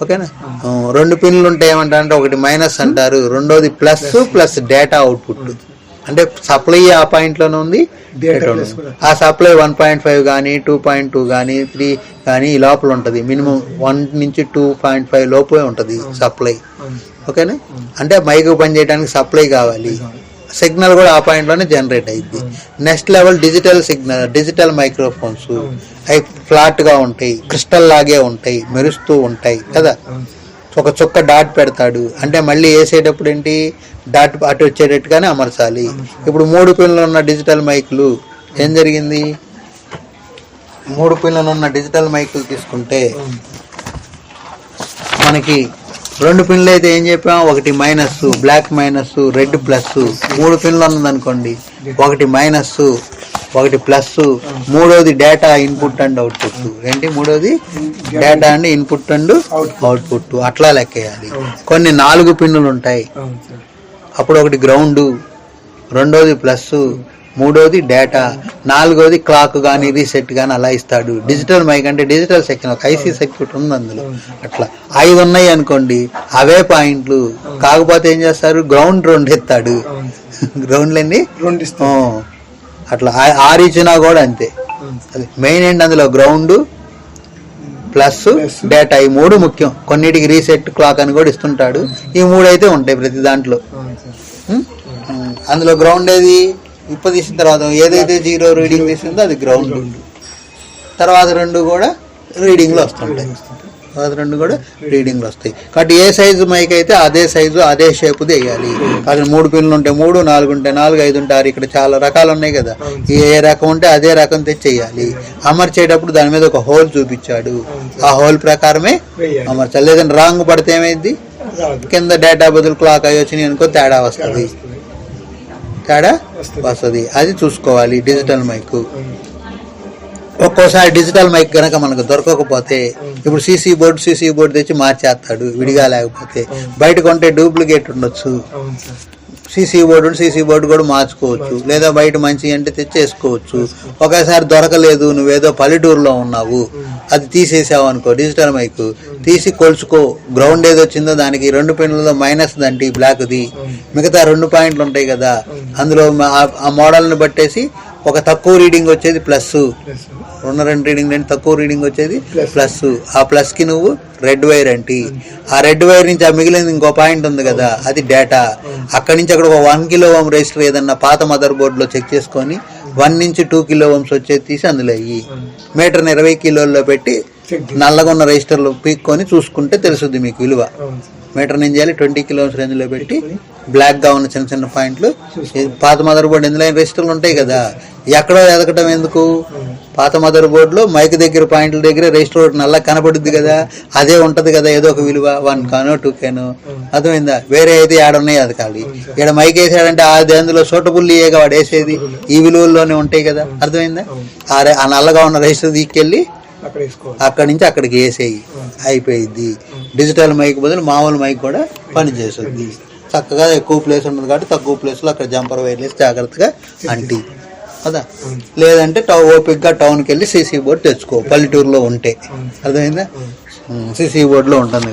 A: ఓకేనా. 2 పిన్లు ఉంటాయి ఏమంటారంటే, ఒకటి మైనస్ అంటారు, రెండోది ప్లస్ డేటా అవుట్పుట్. అంటే సప్లై ఆ పాయింట్లోనే ఉంది, ఆ సప్లై 1.5 కానీ 2.2 కానీ 3 కానీ ఈ లోపల ఉంటుంది. మినిమం 1 నుంచి 2.5 లోపే ఉంటుంది సప్లై. ఓకేనా? అంటే మైక్ పని చేయడానికి సప్లై కావాలి, సిగ్నల్ కూడా ఆ పాయింట్లోనే జనరేట్ అయ్యింది. Next level digital signal, digital microphones. అవి ఫ్లాట్గా ఉంటాయి, క్రిస్టల్ లాగే ఉంటాయి, మెరుస్తూ ఉంటాయి కదా. ఒక చుక్క డాట్ పెడతాడు అంటే మళ్ళీ వేసేటప్పుడు ఏంటి, డాట్ అటు వచ్చేటట్టుగానే అమర్చాలి. ఇప్పుడు 3 పిన్లు ఉన్న డిజిటల్ మైకులు ఏం జరిగింది, 3 పిన్లు ఉన్న డిజిటల్ మైకులు తీసుకుంటే మనకి 2 పిన్లు అయితే ఏం చెప్పాం, ఒకటి minus, black minus, red plus. 3 పిన్లు ఉన్నదనుకోండి, ఒకటి మైనస్, ఒకటి ప్లస్, మూడోది డేటా ఇన్పుట్ అండ్ అవుట్పుట్. ఏంటి మూడోది, data and input and output. అట్లా లెక్కేయాలి. కొన్ని 4 పిన్నులు ఉంటాయి, అప్పుడు ఒకటి గ్రౌండ్, రెండోది ప్లస్, మూడోది డేటా, నాలుగోది క్లాక్ కానీ రీసెట్ కానీ అలా ఇస్తాడు. డిజిటల్ మైక్ అంటే డిజిటల్ సెక్షన్, ఒక ఐసీ సర్క్యూట్ ఉంది అందులో. అట్లా 5 ఉన్నాయి అనుకోండి, అవే పాయింట్లు. కాకపోతే ఏం చేస్తారు, గ్రౌండ్ 2 ఇస్తాడు, గ్రౌండ్లన్నీ 2 అట్లా 6 ఇచ్చినా కూడా అంతే. అది మెయిన్ ఏంటి, అందులో గ్రౌండ్ ప్లస్ డేటా, ఈ 3 ముఖ్యం. కొన్నిటికి రీసెట్ క్లాక్ అని కూడా ఇస్తుంటాడు. ఈ 3 అయితే ఉంటాయి ప్రతి దాంట్లో. అందులో గ్రౌండ్ ఏది, ఇప్పుడు తీసిన తర్వాత ఏదైతే 0 రీడింగ్ తీసిందో అది గ్రౌండ్. తర్వాత 2 కూడా రీడింగ్లో వస్తుంటాయి, తర్వాత 2 కూడా రీడింగ్లు వస్తాయి. కాబట్టి ఏ సైజు మైక్ అయితే అదే సైజు అదే షేపుది వేయాలి. అది 3 పిన్నులు ఉంటే 3, 4 ఉంటే 4, 5 ఉంటే 6. ఇక్కడ చాలా రకాలు ఉన్నాయి కదా, ఏ రకం ఉంటే అదే రకం తెచ్చేయాలి. అమర్చేటప్పుడు దాని మీద ఒక హోల్ చూపించాడు, ఆ హోల్ ప్రకారమే అమర్చాలి. లేదంటే రాంగ్ పడితే ఏమైంది, కింద డేటా బదులు క్లాక్ అయ్యి వచ్చినాయి అనుకో, తేడా వస్తుంది. అది చూసుకోవాలి డిజిటల్ మైక్. ఒక్కోసారి డిజిటల్ మైక్ కనుక మనకు దొరకకపోతే, ఇప్పుడు సీసీ బోర్డు తెచ్చి మార్చేస్తాడు విడిగా. లేకపోతే బయట కొంటే డూప్లికేట్ ఉండొచ్చు. సీసీ బోర్డు కూడా మార్చుకోవచ్చు, లేదా బయట మంచి అంటే తెచ్చేసుకోవచ్చు. ఒకసారి దొరకలేదు, నువ్వేదో పల్లెటూరులో ఉన్నావు, అది తీసేసావు అనుకో, డిజిటల్ మైక్ తీసి కొలుచుకో. గ్రౌండ్ ఏదో వచ్చిందో దానికి 2 పిన్లలో మైనస్ దంటి బ్లాక్ది, మిగతా 2 పాయింట్లు ఉంటాయి కదా, అందులో ఆ మోడల్ని బట్టేసి ఒక తక్కువ రీడింగ్ వచ్చేది ప్లస్, 2 రీడింగ్ అంటే తక్కువ రీడింగ్ వచ్చేది ప్లస్. ఆ ప్లస్ కి నువ్వు రెడ్ వైర్ అంటి, ఆ రెడ్ వైర్ నుంచి ఆ మిగిలింది ఇంకో పాయింట్ ఉంది కదా, అది డేటా. అక్కడి నుంచి అక్కడ ఒక 1 కిలో ఓం రెజిస్టర్ ఏదన్నా పాత మదర్ బోర్డులో చెక్ చేసుకొని 1 నుంచి 2 కిలో ఓమ్స్ వచ్చేది తీసి అందులో అయ్యి మీటర్ని 20 కిలోల్లో పెట్టి నల్లగా ఉన్న రెజిస్టర్లు పీక్కొని చూసుకుంటే తెలుస్తుంది మీకు విలువ. మీటర్ ఏం చేయాలి, 20 కిలో ఓమ్స్ రేంజ్లో పెట్టి బ్లాక్ గా ఉన్న చిన్న చిన్న పాయింట్లు, పాత మదర్ బోర్డు ఎందులో రెజిస్టర్లు ఉంటాయి కదా, ఎక్కడో ఎదగటం ఎందుకు, పాత మదర్ బోర్డులో మైక్ దగ్గర పాయింట్ల దగ్గర రెజిస్టర్ ఒకటి నల్ల కనపడుద్ది కదా, అదే ఉంటది కదా ఏదో ఒక విలువ, 1 కానో 2 కానో. అర్థమైందా? వేరే అయితే ఏడున్నాయి అది ఖాళీ. ఇక్కడ మైక్ వేసాడంటే అది అందులో సూటబుల్ ఏగా వాడు వేసేది ఈ విలువల్లోనే ఉంటాయి కదా. అర్థమైందా? ఆ నల్లగా ఉన్న రెజిస్టర్ తీసుకెళ్ళి అక్కడి నుంచి అక్కడికి వేసేయి, అయిపోయింది. డిజిటల్ మైక్ బదులు మామూలు మైక్ కూడా పనిచేస్తుంది. చక్కగా ఎక్కువ ప్లేస్ ఉంటుంది కాబట్టి తక్కువ ప్లేస్లో అక్కడ జంపర్ వైర్ వేసి జాగ్రత్తగా అంటి కదా. లేదంటే ఓపిక్గా టౌన్కి వెళ్ళి సీసీ బోర్డు తెచ్చుకో, పల్లెటూరులో ఉంటే. అర్థమైందా? సీసీ బోర్డులో ఉంటుంది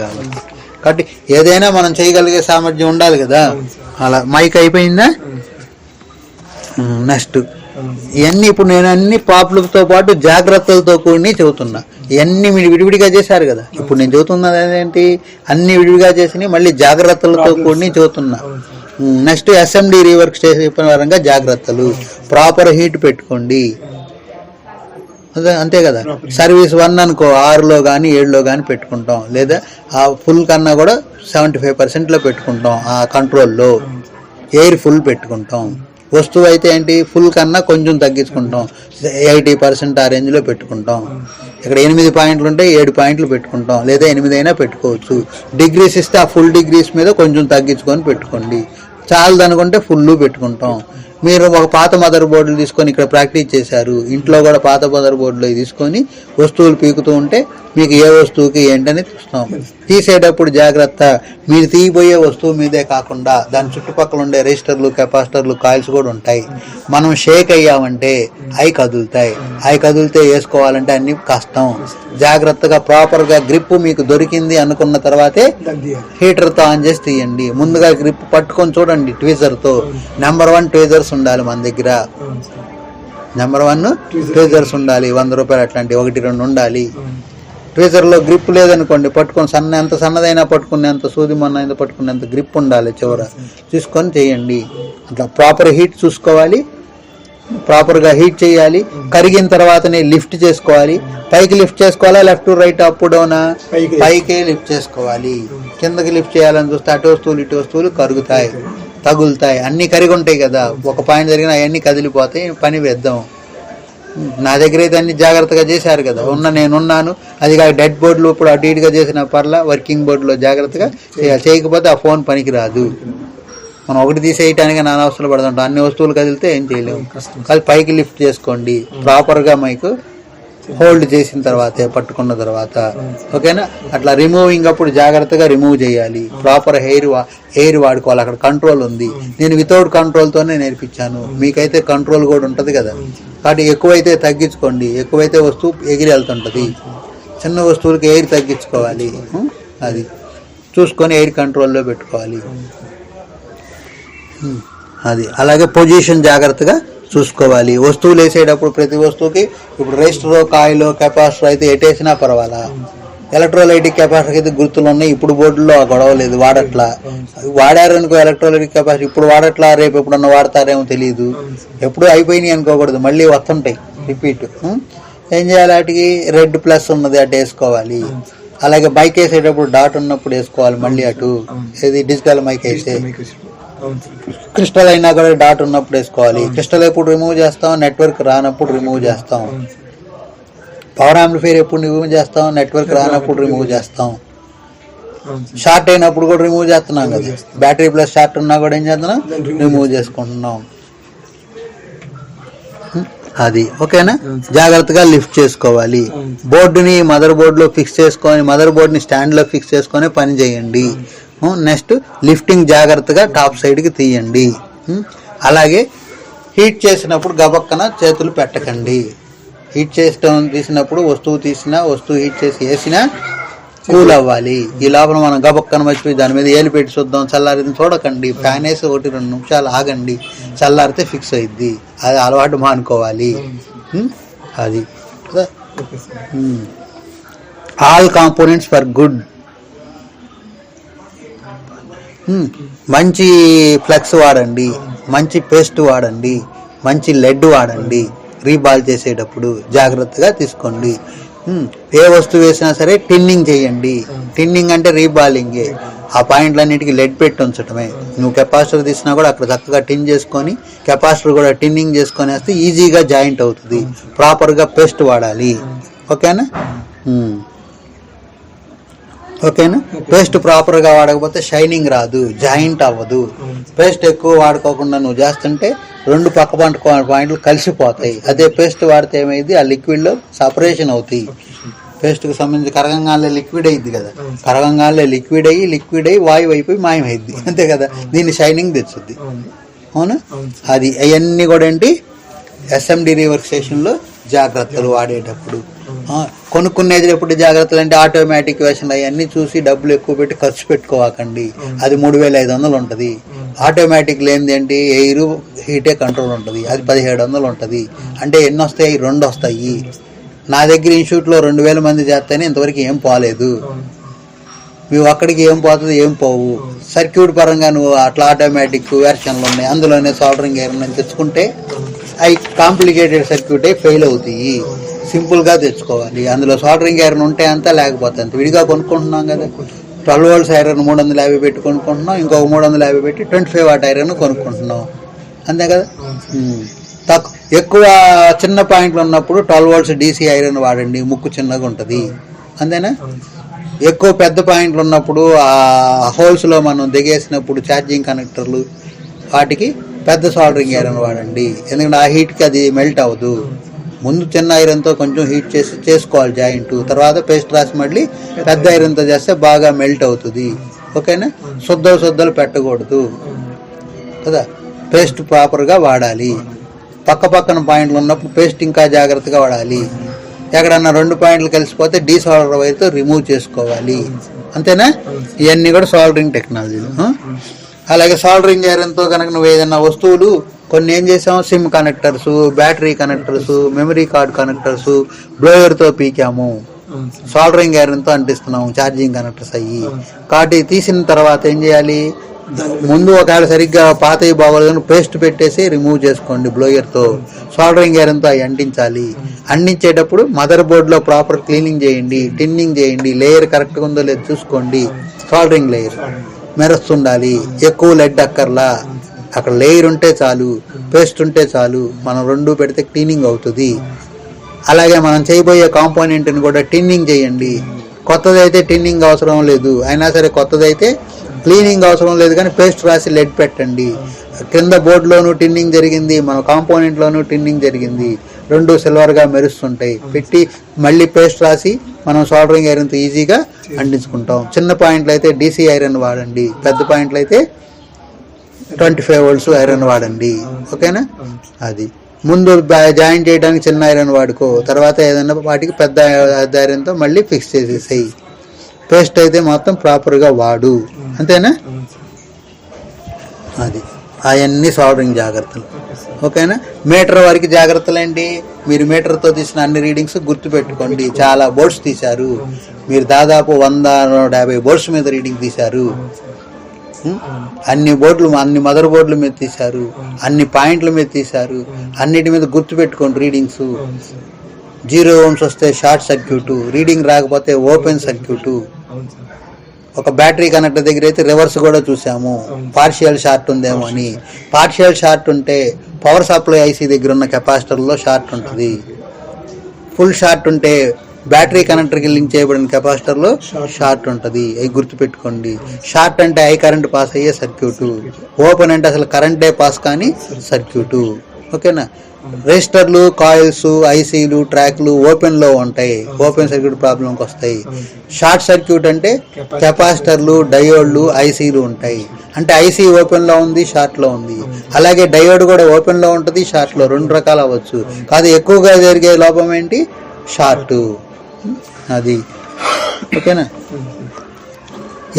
A: కాబట్టి ఏదైనా మనం చేయగలిగే సామర్థ్యం ఉండాలి కదా. అలా మైక్ అయిపోయిందా. నెక్స్ట్ ఇవన్నీ ఇప్పుడు నేను అన్ని పాపులతో పాటు జాగ్రత్తలతో కూడి చెబుతున్నా. ఇవన్నీ మీరు విడివిడిగా చేశారు కదా, ఇప్పుడు నేను చెబుతున్నది అదేంటి, అన్ని విడివిడిగా చేసి మళ్ళీ జాగ్రత్తలతో కూడి చెబుతున్నా. నెక్స్ట్ ఎస్ఎండి రీవర్క్ స్టేషన్ పరంగా జాగ్రత్తలు, ప్రాపర్ హీట్ పెట్టుకోండి. అంతే కదా. సర్వీస్ 1 అనుకో 6లో కానీ 7లో కానీ పెట్టుకుంటాం, లేదా ఆ ఫుల్ కన్నా కూడా 75% పెట్టుకుంటాం. ఆ కంట్రోల్లో ఎయిర్ ఫుల్ పెట్టుకుంటాం. వస్తువు అయితే ఏంటి, ఫుల్ కన్నా కొంచెం తగ్గించుకుంటాం, 80% ఆ రేంజ్లో పెట్టుకుంటాం. ఇక్కడ 8 పాయింట్లు ఉంటే 7 పాయింట్లు పెట్టుకుంటాం, లేదా 8 అయినా పెట్టుకోవచ్చు. డిగ్రీస్ ఇస్తే ఆ ఫుల్ డిగ్రీస్ మీద కొంచెం తగ్గించుకొని పెట్టుకోండి. చాలదు అనుకుంటే ఫుల్ పెట్టుకుంటాం. మీరు ఒక పాత మదర్ బోర్డులు తీసుకొని ఇక్కడ ప్రాక్టీస్ చేశారు, ఇంట్లో కూడా పాత మదర్ బోర్డులో తీసుకొని వస్తువులు పీకుతూ ఉంటే మీకు ఏ వస్తువుకి ఏంటని చూస్తాం. తీసేటప్పుడు జాగ్రత్త, మీరు తీయబోయే వస్తువు మీదే కాకుండా దాని చుట్టుపక్కల ఉండే రెజిస్టర్లు, కెపాసిటర్లు, కాయిల్స్ కూడా ఉంటాయి. మనం షేక్ అయ్యామంటే అవి కదులుతాయి. అవి కదిలితే వేసుకోవాలంటే అన్ని కష్టం. జాగ్రత్తగా ప్రాపర్గా గ్రిప్ మీకు దొరికింది అనుకున్న తర్వాతే హీటర్తో ఆన్ చేసి తీయండి. ముందుగా గ్రిప్ పట్టుకొని చూడండి ట్వీజర్తో. నెంబర్ 1 ట్వీజర్స్ ఉండాలి మన దగ్గర. నెంబర్ 1 ట్వీజర్స్ ఉండాలి. 100 రూపాయలు అట్లాంటి 1-2 ఉండాలి. ట్వీజర్లో గ్రిప్ లేదనుకోండి, పట్టుకొని ఎంత సన్నదైనా పట్టుకునేంత, సూది మొన్న పట్టుకునేంత గ్రిప్ ఉండాలి. చివర చూసుకొని చేయండి. అట్లా ప్రాపర్ హీట్ చూసుకోవాలి, ప్రాపర్గా హీట్ చేయాలి. కరిగిన తర్వాతనే లిఫ్ట్ చేసుకోవాలి. పైకి లిఫ్ట్ చేసుకోవాలా, లెఫ్ట్ రైట్ అప్ డౌనా? పైకే లిఫ్ట్ చేసుకోవాలి. కిందకి లిఫ్ట్ చేయాలని చూస్తే అటు వస్తువులు ఇటు వస్తువులు కరుగుతాయి, తగులుతాయి. అన్నీ కరిగి ఉంటాయి కదా, ఒక పాయింట్ జరిగిన అవన్నీ కదిలిపోతాయి. పని వేద్దాం. నా దగ్గర అయితే అన్ని జాగ్రత్తగా చేశారు కదా, నేనున్నాను. అది కాక డెడ్ బోర్డులు ఇప్పుడు అటు ఇటుగా చేసిన పర్లా, వర్కింగ్ బోర్డులో జాగ్రత్తగా చేయాలి. చేయకపోతే ఆ ఫోన్ పనికి రాదు. మనం ఒకటి తీసేయటానికి నానా వస్తువులు పడుతుంటాం. అన్ని వస్తువులు కదిలితే ఏం చేయలేము. అది పైకి లిఫ్ట్ చేసుకోండి ప్రాపర్గా, మైకు హోల్డ్ చేసిన తర్వాతే, పట్టుకున్న తర్వాత. ఓకేనా? అట్లా రిమూవింగ్ అప్పుడు జాగ్రత్తగా రిమూవ్ చేయాలి. ప్రాపర్ ఎయిర్ వాడుకోవాలి. అక్కడ కంట్రోల్ ఉంది. నేను వితౌట్ కంట్రోల్తోనే నేర్పించాను. మీకైతే కంట్రోల్ కూడా ఉంటుంది కదా. కాబట్టి ఎక్కువైతే తగ్గించుకోండి. ఎక్కువైతే వస్తువు ఎగిరి వెళ్తుంటుంది. చిన్న వస్తువులకి ఎయిర్ తగ్గించుకోవాలి. అది చూసుకొని ఎయిర్ కంట్రోల్లో పెట్టుకోవాలి. అది అలాగే పొజిషన్ జాగ్రత్తగా చూసుకోవాలి. వస్తువులు వేసేటప్పుడు ప్రతి వస్తువుకి, ఇప్పుడు రెజిస్టర్, కాయిల్, కెపాసిటర్ అయితే ఎటేసినా పర్వాలా. ఎలక్ట్రోలైటిక్ కెపాసిటర్ అయితే గుర్తులు ఉన్నాయి. ఇప్పుడు బోర్డులో ఆ గొడవ లేదు, వాడట్లా. వాడారనుకో ఎలక్ట్రోలైటిక్ కెపాసిటర్, ఇప్పుడు వాడట్లా, రేపు ఎప్పుడన్నా వాడతారేమో తెలియదు. ఎప్పుడు అయిపోయినాయి అనుకోకూడదు, మళ్ళీ వస్తుంటాయి రిపీట్. ఏం చేయాలి? వాటికి రెడ్ ప్లస్ ఉన్నది అటు వేసుకోవాలి. అలాగే మైక్ వేసేటప్పుడు డాట్ ఉన్నప్పుడు వేసుకోవాలి. మళ్ళీ అటు ఏది డిజిటల్ మైక్ అయితే, క్రిస్టల్ అయినా కూడా డాట్ ఉన్నప్పుడు వేసుకోవాలి. క్రిస్టల్ ఎప్పుడు రిమూవ్ చేస్తాం? నెట్వర్క్ రానప్పుడు రిమూవ్ చేస్తాం. పవర్ యాంప్లిఫైర్ ఎప్పుడు రిమూవ్ చేస్తాం? నెట్వర్క్ రానప్పుడు రిమూవ్ చేస్తాం. షార్ట్ అయినప్పుడు కూడా రిమూవ్ చేస్తున్నాం కదా. బ్యాటరీ ప్లస్ షార్ట్ ఉన్నా కూడా ఏం చేస్తున్నాం? రిమూవ్ చేసుకుంటున్నాం. అది ఓకేనా? జాగ్రత్తగా లిఫ్ట్ చేసుకోవాలి. బోర్డుని మదర్ బోర్డులో ఫిక్స్ చేసుకొని, మదర్ బోర్డుని స్టాండ్లో ఫిక్స్ చేసుకొని పని చేయండి. నెక్స్ట్ లిఫ్టింగ్ జాగ్రత్తగా టాప్ సైడ్కి తీయండి. అలాగే హీట్ చేసినప్పుడు గబక్కన చేతులు పెట్టకండి. హీట్ తీసినప్పుడు వస్తువు హీట్ చేసి వేసినా కూల్ అవ్వాలి. ఈ లోపల మనం గబక్కన మర్చిపోయి దాని మీద ఏలు పెట్టి చూద్దాం, చల్లారిని చూడకండి. ఫ్యాన్ వేసి 1-2 నిమిషాలు ఆగండి. చల్లారితే ఫిక్స్ అయ్యిద్ది. అది అలవాటు మానుకోవాలి. అది ఆల్ కాంపోనెంట్స్ ఫర్ గుడ్. మంచి ఫ్లెక్స్ వాడండి, మంచి పేస్ట్ వాడండి, మంచి లెడ్ వాడండి. రీబాల్ చేసేటప్పుడు జాగ్రత్తగా తీసుకోండి. ఏ వస్తువు వేసినా సరే టిన్నింగ్ చేయండి. టిన్నింగ్ అంటే రీబాలింగే. ఆ పాయింట్లన్నిటికీ లెడ్ పెట్టి ఉంచటమే. నువ్వు కెపాసిటర్ తీసినా కూడా అక్కడ చక్కగా టిన్ చేసుకొని, కెపాసిటర్ కూడా టిన్నింగ్ చేసుకొని వేస్తే ఈజీగా జాయింట్ అవుతుంది. ప్రాపర్గా పేస్ట్ వాడాలి. ఓకేనా? ఓకేనా? పేస్ట్ ప్రాపర్గా వాడకపోతే షైనింగ్ రాదు, జాయింట్ అవ్వదు. పేస్ట్ ఎక్కువ వాడుకోకుండా నువ్వు చేస్తుంటే 2 పక్క పాయింట్లు కలిసిపోతాయి. అదే పేస్ట్ వాడితే ఏమైంది? ఆ లిక్విడ్లో సపరేషన్ అవుతాయి. పేస్ట్కి సంబంధించి కరగంగానే లిక్విడ్ అయ్యింది కదా. కరగంగానే లిక్విడ్ అయ్యి వాయువు అయిపోయి మాయమైద్ది. అంతే కదా. దీన్ని షైనింగ్ తెచ్చుద్ది. అవునా? అది అవన్నీ కూడా ఏంటి, ఎస్ఎండి రీవర్క్ స్టేషన్లో జాగ్రత్తలు వాడేటప్పుడు. కొనుక్కునేది ఎప్పుడు జాగ్రత్తలు అంటే ఆటోమేటిక్ వెర్షన్ అవన్నీ చూసి డబ్బులు ఎక్కువ పెట్టి ఖర్చు పెట్టుకోవాకండి. అది 3500 ఉంటుంది. ఆటోమేటిక్ లేనిది ఏంటి, ఎయిర్ హీటే కంట్రోల్ ఉంటుంది. అది 1700 ఉంటుంది. అంటే ఎన్ని వస్తాయి? 2 వస్తాయి. నా దగ్గర ఇన్స్టిట్యూట్లో 2000 మంది చేస్తేనే ఇంతవరకు ఏం పోలేదు. నువ్వు అక్కడికి ఏం పోతుంది? ఏం పోవు. సర్క్యూట్ పరంగా నువ్వు అట్లా ఆటోమేటిక్ వెర్షన్లు ఉన్నాయి, అందులోనే సోల్డరింగ్ ఐరన్ అని తెచ్చుకుంటే అవి కాంప్లికేటెడ్ సర్క్యూట్ ఫెయిల్ అవుతాయి. సింపుల్గా తెచ్చుకోవాలి. అందులో సోల్డరింగ్ ఐరన్ ఉంటే అంతా, లేకపోతే అంత. విడిగా కొనుక్కుంటున్నాం కదా. 12 volts ఐరన్ 350 పెట్టి కొనుక్కుంటున్నాం. ఇంకొక 350 పెట్టి 25 watt ఐరన్ కొనుక్కుంటున్నాం. అంతే కదా. ఎక్కువ చిన్న పాయింట్లు ఉన్నప్పుడు 12 volts DC ఐరన్ వాడండి. ముక్కు చిన్నగా ఉంటుంది. అంతేనా? ఎక్కువ పెద్ద పాయింట్లు ఉన్నప్పుడు ఆ హోల్స్లో మనం దిగేసినప్పుడు ఛార్జింగ్ కనెక్టర్లు, వాటికి పెద్ద సోల్డరింగ్ ఐరన్ వాడండి. ఎందుకంటే ఆ హీట్కి అది మెల్ట్ అవ్వదు. ముందు చిన్న ఐరన్తో కొంచెం హీట్ చేసి చేసుకోవాలి జాయింట్, తర్వాత పేస్ట్ రాసి మళ్ళీ పెద్ద ఐరన్తో చేస్తే బాగా మెల్ట్ అవుతుంది. ఓకేనా? శుద్ధలు పెట్టకూడదు కదా, పేస్ట్ ప్రాపర్గా వాడాలి. పక్కన పాయింట్లు ఉన్నప్పుడు పేస్ట్ ఇంకా జాగ్రత్తగా వాడాలి. ఎక్కడన్నా 2 పాయింట్లు కలిసిపోతే డీసాల్డర్ వైర్తో రిమూవ్ చేసుకోవాలి. అంతేనా? ఇవన్నీ కూడా సాల్డరింగ్ టెక్నాలజీలు. అలాగే సాల్డరింగ్ ఐరన్తో కనుక నువ్వు ఏదైనా వస్తువులు కొన్ని ఏం చేసాము, SIM connectors, battery connectors, memory card connectors బ్లోయర్తో పీకాము, సాల్డరింగ్ ఐరన్తో అంటిస్తున్నాము ఛార్జింగ్ కనెక్టర్స్ అయ్యి. కాబట్టి తీసిన తర్వాత ఏం చేయాలి, ముందు ఒకవేళ సరిగ్గా పాతవి బాగోలేదు పేస్ట్ పెట్టేసి రిమూవ్ చేసుకోండి బ్లోయర్తో. సాల్డరింగ్ ఐరన్తో అవి అంటించాలి. అంటించేటప్పుడు మదర్ బోర్డులో ప్రాపర్ క్లీనింగ్ చేయండి, టిన్నింగ్ చేయండి, లేయర్ కరెక్ట్గా ఉందో లేదో చూసుకోండి. సాల్డరింగ్ లేయర్ మెరుస్తుండాలి, ఎక్కువ లెడ్ అక్కర్లా, అక్కడ లేయర్ ఉంటే చాలు, పేస్ట్ ఉంటే చాలు. మనం 2 పెడితే క్లీనింగ్ అవుతుంది. అలాగే మనం చేయబోయే కాంపోనెంట్ని కూడా టిన్నింగ్ చేయండి. కొత్తదైతే టిన్నింగ్ అవసరం లేదు, అయినా సరే కొత్తదైతే క్లీనింగ్ అవసరం లేదు, కానీ పేస్ట్ రాసి లెడ్ పెట్టండి. కింద బోర్డులోనూ టిన్నింగ్ జరిగింది, మన కాంపోనెంట్లోనూ టిన్నింగ్ జరిగింది, 2 సిల్వర్గా మెరుస్తుంటాయి. పెట్టి మళ్ళీ పేస్ట్ రాసి మనం సాల్డరింగ్ ఐరన్తో ఈజీగా అంటించుకుంటాం. చిన్న పాయింట్లు అయితే డీసీ ఐరన్ వాడండి, పెద్ద పాయింట్లు అయితే 25 volts ఐరన్ వాడండి. ఓకేనా? అది ముందు జాయిన్ చేయడానికి చిన్న ఐరన్ వాడుకో, తర్వాత ఏదైనా వాటికి పెద్ద ఐరన్తో మళ్ళీ ఫిక్స్ చేసేసాయి. పేస్ట్ అయితే మాత్రం ప్రాపర్గా వాడు. అంతేనా? అది అవన్నీ సాల్డరింగ్ జాగ్రత్తలు. ఓకేనా? మీటర్ వరకు జాగ్రత్తలు ఏంటి, మీరు మీటర్తో తీసిన అన్ని రీడింగ్స్ గుర్తుపెట్టుకోండి. చాలా బోర్డ్స్ తీశారు మీరు, దాదాపు 100-150 బోర్డ్స్ మీద రీడింగ్ తీశారు. అన్ని బోర్డులు, అన్ని మదర్ బోర్డుల మీద తీశారు, అన్ని పాయింట్ల మీద తీశారు. అన్నిటి మీద గుర్తుపెట్టుకోండి రీడింగ్స్. 0 ohms వస్తే షార్ట్ సర్క్యూటు, రీడింగ్ రాకపోతే ఓపెన్ సర్క్యూటు. ఒక బ్యాటరీ కనెక్టర్ దగ్గర అయితే రివర్స్ కూడా చూసాము, పార్షియల్ షార్ట్ ఉందేమో అని. పార్షియల్ షార్ట్ ఉంటే పవర్ సప్లై ఐసీ దగ్గర ఉన్న కెపాసిటర్లో షార్ట్ ఉంటుంది. ఫుల్ షార్ట్ ఉంటే బ్యాటరీ కనెక్టర్కి లింక్ చేయబడిన కెపాసిటర్లో షార్ట్ ఉంటుంది. అవి గుర్తుపెట్టుకోండి. షార్ట్ అంటే హై కరెంట్ పాస్ అయ్యే సర్క్యూటు, ఓపెన్ అంటే అసలు కరెంటే పాస్ కానీ సర్క్యూటు. ఓకేనా? రెజిస్టర్లు, కాయిల్స్, ఐసీలు, ట్రాక్లు ఓపెన్లో ఉంటాయి, ఓపెన్ సర్క్యూట్ ప్రాబ్లంకి వస్తాయి. షార్ట్ సర్క్యూట్ అంటే కెపాసిటర్లు, డయోడ్లు, ఐసీలు ఉంటాయి. అంటే ఐసీ ఓపెన్లో ఉంది, షార్ట్లో ఉంది. అలాగే డయోడ్ కూడా ఓపెన్లో ఉంటుంది, షార్ట్లో, 2 రకాలు అవ్వచ్చు. కాదు ఎక్కువగా జరిగే లోపం ఏంటి, షార్ట్. అది ఓకేనా?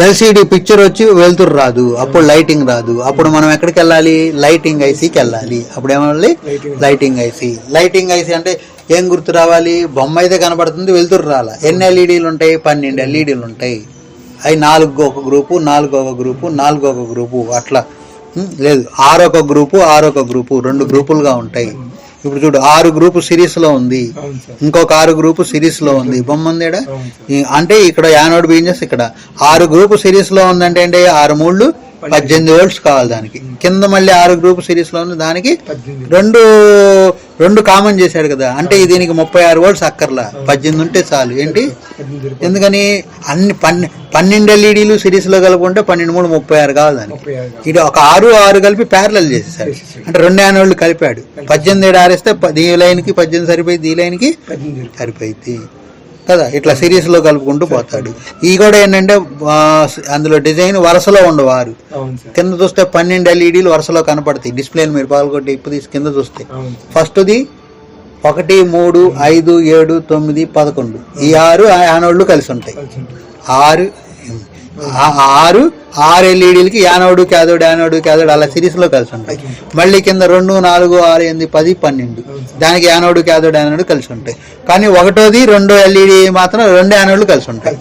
A: ఎల్సిడి పిక్చర్ వచ్చి వెళ్తురు రాదు, అప్పుడు లైటింగ్ రాదు. అప్పుడు మనం ఎక్కడికి వెళ్ళాలి, లైటింగ్ ఐసీకి వెళ్ళాలి. అప్పుడు ఏమవ్వాలి, లైటింగ్ ఐసీ. లైటింగ్ ఐసీ అంటే ఏం గుర్తు రావాలి, బొమ్మ అయితే కనబడుతుంది, వెళ్తురు రాలా. ఎన్ని ఎల్ఈడీలు ఉంటాయి, 12 ఎల్ఈడీలు ఉంటాయి. అవి 4 ఒక గ్రూపు, 4 ఒక గ్రూపు, 4 ఒక గ్రూపు, అట్లా లేదు 6 ఒక గ్రూపు, 6 ఒక గ్రూపు, 2 గ్రూపులుగా ఉంటాయి. ఇప్పుడు చూడు 6 గ్రూపు సిరీస్ లో ఉంది, ఇంకొక 6 గ్రూపు సిరీస్ లో ఉంది. బొమ్మ ఉంది అంటే ఇక్కడ యానోడ్ బిజినెస్ ఇక్కడ 6 గ్రూపు సిరీస్ లో ఉందంటే అంటే 6 3 18 volts కావాలి దానికి. కింద మళ్ళీ 6 గ్రూపు సిరీస్ లో ఉంది, దానికి 2 కామన్ చేశాడు కదా, అంటే దీనికి 36 volts అక్కర్లా, 18 ఉంటే చాలు. ఏంటి, ఎందుకని అన్ని 12 ఎల్ఈడీలు సిరీస్ లో కలుపుకుంటే 12 3 36 కావాలి దానికి. ఇది ఒక 6 కలిపి ప్యారలల్ చేసేసాడు, అంటే 2 యానోడ్లు కలిపాడు. 18 ఆరేస్తే ఈ లైన్కి 18 సరిపోయింది, ఈ లైన్కి సరిపోయింది కదా. ఇట్లా సిరీస్ లో కలుపుకుంటూ పోతాడు. ఈ కూడా ఏంటంటే అందులో డిజైన్ వరుసలో ఉండవారు. కింద చూస్తే 12 ఎల్ఈడీలు వరుసలో కనపడతాయి డిస్ప్లేని. మీరు పాల్గొట్టి ఇప్పుడు తీసి కింద చూస్తే ఫస్ట్ది 1 3 5 7 9 11 ఈ 6 యానోడ్లు కలిసి ఉంటాయి. 6 ఎల్ఈడీలకి యానోడ్ క్యాథోడ్, యానోడ్ క్యాథోడ్ అలా సిరీస్ లో కలిసి ఉంటాయి. మళ్ళీ కింద 2 4 6 8 10 12 దానికి యానోడ్ క్యాథోడ్, యానోడ్ కలిసి ఉంటాయి. కానీ 1వ 2 ఎల్ఈడి మాత్రం 2 యానోడ్లు కలిసి ఉంటాయి.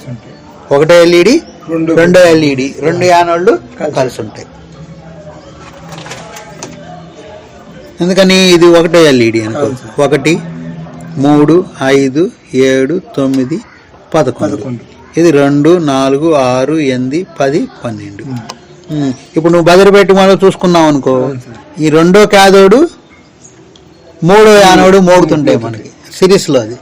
A: 1 ఎల్ఈడి 2 ఎల్ఈడి 2 యానోడ్లు కలిసి ఉంటాయి. ఎందుకని ఇది 1 ఎల్ఈడి అనుకో. 1 3 5 7 9 11 ఇది 2 4 6 8 10 12. ఇప్పుడు నువ్వు బదిలిపెట్టి మనం చూసుకున్నావు అనుకో, ఈ 2వ క్యాథోడు 3వ యానోడు మోగుతుంటాయి మనకి సిరీస్ లో. అది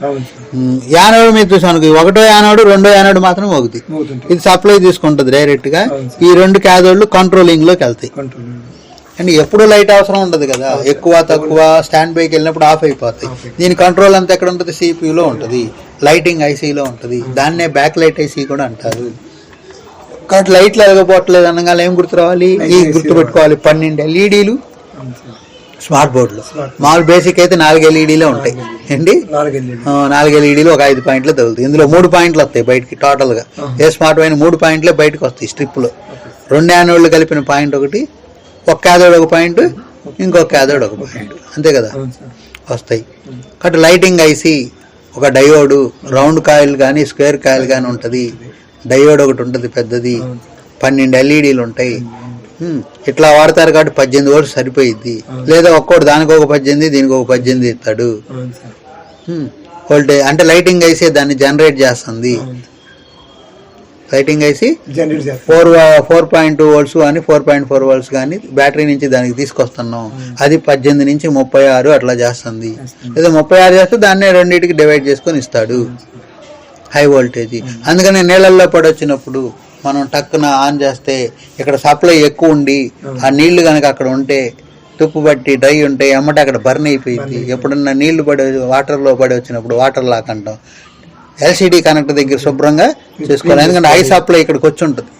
A: యానోడ్ మీద చూసాను అనుకో, 1వ యానోడు 2వ యానోడు మాత్రం మోగుతాయి. ఇది సప్లై తీసుకుంటుంది డైరెక్ట్ గా. ఈ 2 క్యాథోడ్లు కంట్రోలింగ్ లోకి వెళ్తాయి. అండ్ ఎప్పుడు లైట్ అవసరం ఉండదు కదా, ఎక్కువ తక్కువ స్టాండ్ బైకి వెళ్ళినప్పుడు ఆఫ్ అయిపోతాయి. దీని కంట్రోల్ అంతా ఎక్కడ ఉంటుంది? సిపియూలో ఉంటుంది, లైటింగ్ ఐసీలో ఉంటుంది. దాన్నే బ్యాక్ లైట్ ఐసీ కూడా అంటారు. కాబట్టి లైట్లు ఎలగపోవట్లేదు అనగా ఏం గుర్తు రావాలి? ఈ గుర్తు పెట్టుకోవాలి. 12 ఎల్ఈడీలు స్మార్ట్ బోర్డులు. మామూలు బేసిక్ అయితే 4 ఎల్ఈడీలే ఉంటాయి అండి. 4 ఎల్ఈడీలు ఒక 5 పాయింట్లు తగులుతాయి. ఇందులో 3 పాయింట్లు వస్తాయి బయటికి. టోటల్గా ఏ స్మార్ట్ అయినా 3 పాయింట్లే బయటకు వస్తాయి స్ట్రిప్లో. 2 యానోడ్లు కలిపిన పాయింట్ ఒకటి, ఒక క్యాథోడ్ ఒక పాయింట్, ఇంకొక క్యాథోడ్ ఒక పాయింట్, అంతే కదా వస్తాయి. కాబట్టి లైటింగ్ ఐసీ ఒక డయోడు, రౌండ్ కాయిల్ కానీ స్క్వేర్ కాయిల్ కానీ ఉంటుంది. డయోడ్ ఒకటి ఉంటుంది పెద్దది, 12 ఎల్ఈడీలు ఉంటాయి. ఇట్లా వాడతారు కాబట్టి 18 వోల్ట్స్ సరిపోయిద్ది. లేదా ఒక్కోటి దానికి ఒక 18, దీనికి ఒక 18 ఇస్తాడు వోల్టేజ్. అంటే లైటింగ్ ఐసీ దాన్ని జనరేట్ చేస్తుంది. లైటింగ్ ఐసీ 4.2 వోల్ట్స్ కానీ 4.4 వోల్ట్స్ కానీ బ్యాటరీ నుంచి దానికి తీసుకొస్తున్నాం. అది 18 నుంచి 36 అట్లా చేస్తుంది. లేదా 36 చేస్తే దాన్నే రెండింటికి డివైడ్ చేసుకొని ఇస్తాడు హై వోల్టేజ్. అందుకని నీళ్ళల్లో పడొచ్చినప్పుడు మనం టక్కున ఆన్ చేస్తే ఇక్కడ సప్లై ఎక్కువ ఉండి ఆ నీళ్లు కనుక అక్కడ ఉంటే తుప్పు పట్టి డ్రై ఉంటే ఎమ్మటే అక్కడ బర్న్ అయిపోయింది. ఎప్పుడన్నా నీళ్లు వాటర్లో పడి వచ్చినప్పుడు వాటర్ లాక్ అంటాం. ఎల్సిడి కనెక్టర్ దగ్గర శుభ్రంగా చేసుకోవాలి. ఎందుకంటే ఐ సప్లై ఇక్కడికి వచ్చి ఉంటుంది,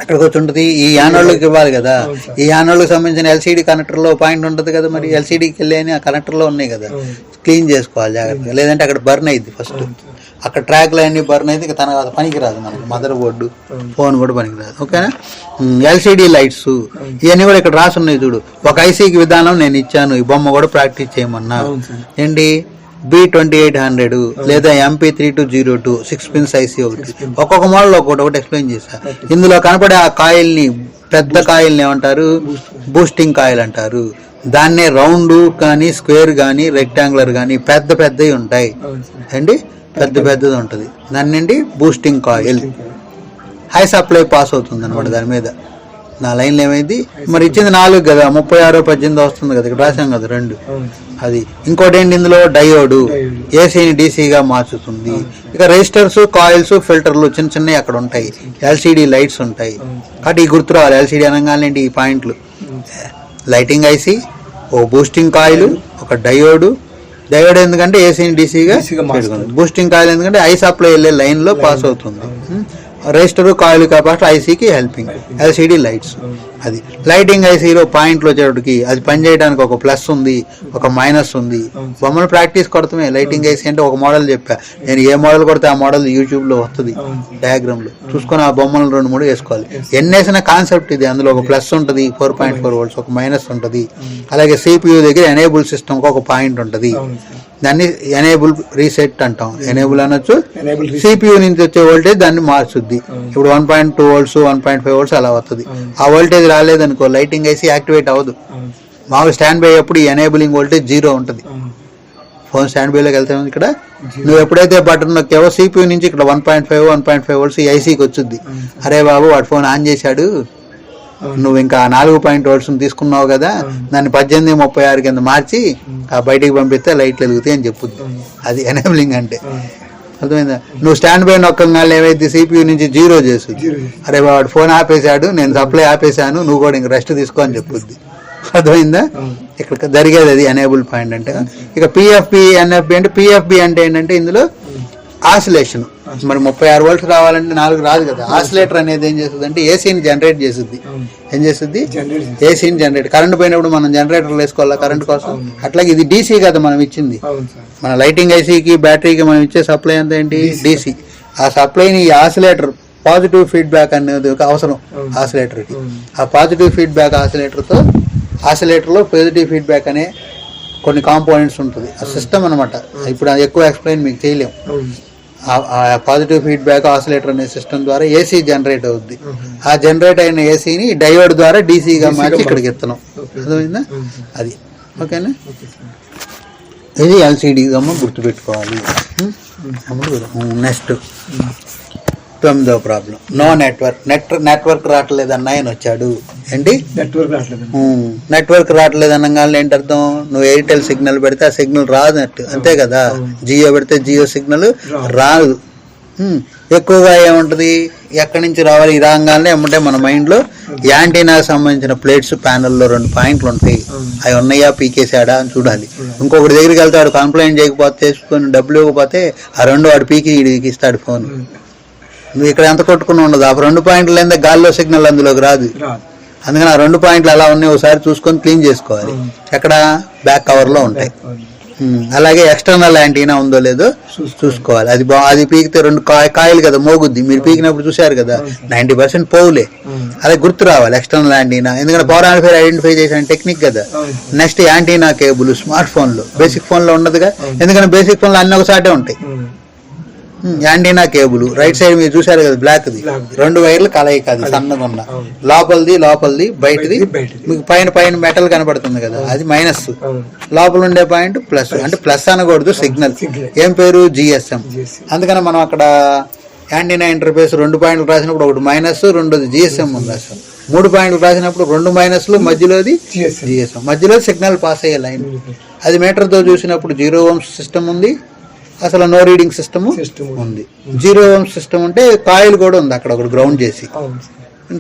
A: అక్కడికి వచ్చి ఉంటుంది. ఈ యానోళ్ళకి ఇవ్వాలి కదా, ఈ యానోళ్ళకి సంబంధించిన ఎల్సిడి కనెక్టర్లో పాయింట్ ఉంటుంది కదా, మరి ఎల్సిడికి వెళ్ళి ఆ కనెక్టర్లో ఉన్నాయి కదా, క్లీన్ చేసుకోవాలి జాగ్రత్తగా. లేదంటే అక్కడ బర్న్ అయింది. ఫస్ట్ అక్కడ ట్రాక్లు అన్నీ బర్న్ అయితే తన పనికిరాదు మనకి. మదర్ బోర్డు ఫోన్ కూడా పనికిరాదు. ఓకేనా? ఎల్సిడి లైట్స్ ఇవన్నీ కూడా ఇక్కడ రాసి ఉన్నాయి చూడు. ఒక ఐసీకి విధానం నేను ఇచ్చాను, ఈ బొమ్మ కూడా ప్రాక్టీస్ చేయమన్నా. ఏంటి? B2800 లేదా MP3202 6 పిన్స్ ఐసీ ఒకటి. ఒక్కొక్క మోడల్ ఒకటి ఎక్స్ప్లెయిన్ చేశా. ఇందులో కనపడే ఆ కాయిల్ని, పెద్ద కాయిల్ని ఏమంటారు? బూస్టింగ్ కాయిల్ అంటారు. దాన్నే రౌండ్ కానీ స్క్వేర్ కానీ రెక్టాంగులర్ కానీ పెద్దవి ఉంటాయి అండి, పెద్దది ఉంటుంది. దాన్ని boosting coil. High supply pass అవుతుంది అనమాట దాని మీద. నా లైన్లో ఏమైంది మరి? ఇచ్చింది 4 కదా, 36 18 వస్తుంది కదా, ఇక్కడ రాసాం కదా 2. అది ఇంకోటి ఏంటి? ఇందులో డయోడు ఏసీని డీసీగా మార్చుతుంది. ఇక రెసిస్టర్స్, కాయిల్స్, ఫిల్టర్లు చిన్నవి అక్కడ ఉంటాయి. ఎల్సిడి లైట్స్ ఉంటాయి. కాబట్టి ఈ గుర్తు రావాలి. ఎల్సిడి అనగానే ఈ పాయింట్లు. లైటింగ్ ఐసీ, ఓ బూస్టింగ్ కాయిల్, ఒక డయోడు. డయోడ్ ఎందుకంటే ఏసీని డీసీగా పెట్టుకుంది. బూస్టింగ్ కాయిల్ ఎందుకంటే ఐ సప్లై వెళ్ళే లైన్లో పాస్ అవుతుంది. రెజిస్టర్ కాయిల్ కాబట్టి ఐసీకి హెల్పింగ్. LCD lights. అది లైటింగ్ ఐసీలో పాయింట్లు వచ్చేటికి అది పనిచేయడానికి ఒక ప్లస్ ఉంది, ఒక మైనస్ ఉంది. బొమ్మలు ప్రాక్టీస్ కొడతామే. లైటింగ్ ఐసీ అంటే ఒక మోడల్ చెప్పా నేను, ఏ మోడల్ కొడితే ఆ మోడల్ యూట్యూబ్లో వస్తుంది డయాగ్రామ్లో చూసుకొని ఆ బొమ్మలు 2-3 వేసుకోవాలి. ఎన్నేసిన కాన్సెప్ట్ ఇది. అందులో ఒక ప్లస్ ఉంటుంది 4.4 వోల్ట్స్, ఒక మైనస్ ఉంటుంది. అలాగే సిపియూ దగ్గర ఎనేబుల్ సిస్టమ్కి ఒక పాయింట్ ఉంటుంది. దాన్ని ఎనేబుల్ రీసెట్ అంటాం. ఎనేబుల్ అనొచ్చు. సిపియూ నుంచి వచ్చే వోల్టేజ్ దాన్ని మార్చుద్ది. ఇప్పుడు 1.2 వోల్ట్స్ 1.5 వోల్ట్స్ అలా వస్తుంది. ఆ వోల్టేజ్ రాలేదనుకో లైటింగ్ ఐసీ యాక్టివేట్ అవ్వదు. మామూలు స్టాండ్ బై అప్పుడు ఎనేబులింగ్ వోల్టేజ్ 0 ఉంటుంది. ఫోన్ స్టాండ్ బైలోకి వెళ్తాము. ఇక్కడ నువ్వు ఎప్పుడైతే బటన్ నొక్కావో సిపియూ నుంచి ఇక్కడ 1.5 వోల్ట్స్ ఈ ఐసీకి వచ్చుద్ది. అరే బాబు వాడు ఫోన్ ఆన్ చేశాడు, నువ్వు ఇంకా 4 వోల్ట్స్ తీసుకున్నావు కదా, దాన్ని 18-36 కింద మార్చి ఆ బయటికి పంపిస్తే లైట్లు వెలుగుతాయి అని చెప్పుద్ది. అది ఎనేబులింగ్ అంటే. అర్థమైందా? నువ్వు స్టాండ్ బై నొక్కంగా ఏవైతే సిపియూ నుంచి 0 చేస్తుంది. అరే వాడు ఫోన్ ఆపేశాడు, నేను సప్లై ఆపేశాను, నువ్వు కూడా ఇంక రెస్ట్ తీసుకో అని చెప్పుద్ది. అర్థమైందా? ఇక్కడ జరిగేది అది ఎనేబుల్ పాయింట్ అంటే. ఇక పిఎఫ్బి ఎన్ఎఫ్బి అంటే, పిఎఫ్బి అంటే ఏంటంటే ఇందులో ఆసిలేషన్. మరి 36 వోల్ట్స్ రావాలంటే 4 రాదు కదా. ఆసిలేటర్ అనేది ఏం చేస్తుంది అంటే ఏసీని జనరేట్ చేస్తుంది. ఏం చేస్తుంది? ఏసీని జనరేట్. కరెంట్ పోయినప్పుడు మనం జనరేటర్లు వేసుకోవాలా కరెంట్ కోసం. అట్లాగే ఇది డీసీ కదా మనం ఇచ్చింది. మన లైటింగ్ ఐసీకి బ్యాటరీకి మనం ఇచ్చే సప్లై అంతా ఏంటి? డీసీ. ఆ సప్లైని ఈ ఆసిలేటర్ పాజిటివ్ ఫీడ్బ్యాక్ అనేది ఒక అవసరం ఆసిలేటర్కి. ఆ పాజిటివ్ ఫీడ్బ్యాక్ ఆసిలేటర్లో పాజిటివ్ ఫీడ్బ్యాక్ అనే కొన్ని కాంపోనెంట్స్ ఉంటుంది. ఆ సిస్టమ్ అనమాట. ఇప్పుడు ఎక్కువ ఎక్స్ప్లెయిన్ మీకు చేయలేము. ఆ పాజిటివ్ ఫీడ్బ్యాక్ ఆసిలేటర్ అనే సిస్టమ్ ద్వారా ఏసీ జనరేట్ అవుద్ది. ఆ జనరేట్ అయిన ఏసీని డయోడ్ ద్వారా డీసీగా మార్చి ఇక్కడికి ఎత్తనం. అర్థమైందా? అది ఓకేనా? ఇది ఎల్సిడి గమ్మ గుర్తుపెట్టుకోవాలి. నెక్స్ట్ 9వ ప్రాబ్లం. నో నెట్వర్క్ రావట్లేదు అన్న ఆయన వచ్చాడు. ఏంటి? నెట్వర్క్ రావట్లేదు అనగానే ఏంటి అర్థం? నువ్వు ఎయిర్టెల్ సిగ్నల్ పెడితే ఆ సిగ్నల్ రాదన్నట్టు, అంతే కదా. జియో పెడితే జియో సిగ్నల్ రాదు. ఎక్కువగా ఏముంటుంది? ఎక్కడి నుంచి రావాలి ఈ రాగానే ఏమంటే మన మైండ్లో యాంటీనాకి సంబంధించిన ప్లేట్స్ ప్యానల్లో 2 పాయింట్లు ఉంటాయి, అవి ఉన్నాయా పీకేసాడా అని చూడాలి. ఇంకొకటి దగ్గరికి వెళ్తాడు, కంప్లైంట్ చేయకపోతే చేసుకొని డబ్బులు ఇవ్వకపోతే ఆ 2 వాడు పీకి ఇస్తాడు ఫోన్. నువ్వు ఇక్కడ ఎంత కొట్టుకుని ఉండదు, ఆ 2 పాయింట్లు లేదా గాల్లో సిగ్నల్ అందులోకి రాదు. అందుకని ఆ 2 పాయింట్లు ఎలా ఉన్నాయి ఒకసారి చూసుకొని క్లీన్ చేసుకోవాలి. ఎక్కడ బ్యాక్ కవర్లో ఉంటాయి. అలాగే ఎక్స్టర్నల్ యాంటీనా ఉందో లేదో చూసుకోవాలి. అది పీకితే 2 కాయలు కదా మోగుద్ది, మీరు పీకినప్పుడు చూశారు కదా 90% పోవులే. అదే గుర్తు రావాలి ఎక్స్టర్నల్ యాంటీనా, ఎందుకంటే పవర్ యాంప్లిఫైర్ ఐడెంటిఫై చేసిన టెక్నిక్ కదా. నెక్స్ట్ యాంటీనా కేబుల్ స్మార్ట్ ఫోన్లో, బేసిక్ ఫోన్లో ఉండదుగా, ఎందుకంటే బేసిక్ ఫోన్లో అన్ని ఒకసాటే ఉంటాయి. యాంటీనా కేబుల్ రైట్ సైడ్ మీరు చూసారు కదా బ్లాక్ది, 2 వైర్లు కలయిక, అది సన్నగా ఉన్న లోపలిది బయటది. మీకు పైన మెటల్ కనపడుతుంది కదా, అది మైనస్. లోపల ఉండే పాయింట్ ప్లస్, అంటే ప్లస్ అనకూడదు సిగ్నల్. ఏం పేరు? జిఎస్ఎం. అందుకని మనం అక్కడ యాంటీనా ఇంటర్ఫేస్ 2 పాయింట్లు రాసినప్పుడు ఒకటి మైనస్, 2ది జిఎస్ఎం ఉంది. అసలు 3 పాయింట్లు రాసినప్పుడు 2 మైనస్లు, మధ్యలోది జిఎస్ఎం, మధ్యలో సిగ్నల్ పాస్ అయ్యే లైన్. అది మీటర్తో చూసినప్పుడు 0 ohms సిస్టమ్ ఉంది, అసలు నో రీడింగ్ సిస్టమ్ ఉంది. 0 ohms సిస్టమ్ ఉంటే కాయిల్ కూడా ఉంది అక్కడ ఒకటి గ్రౌండ్ చేసి.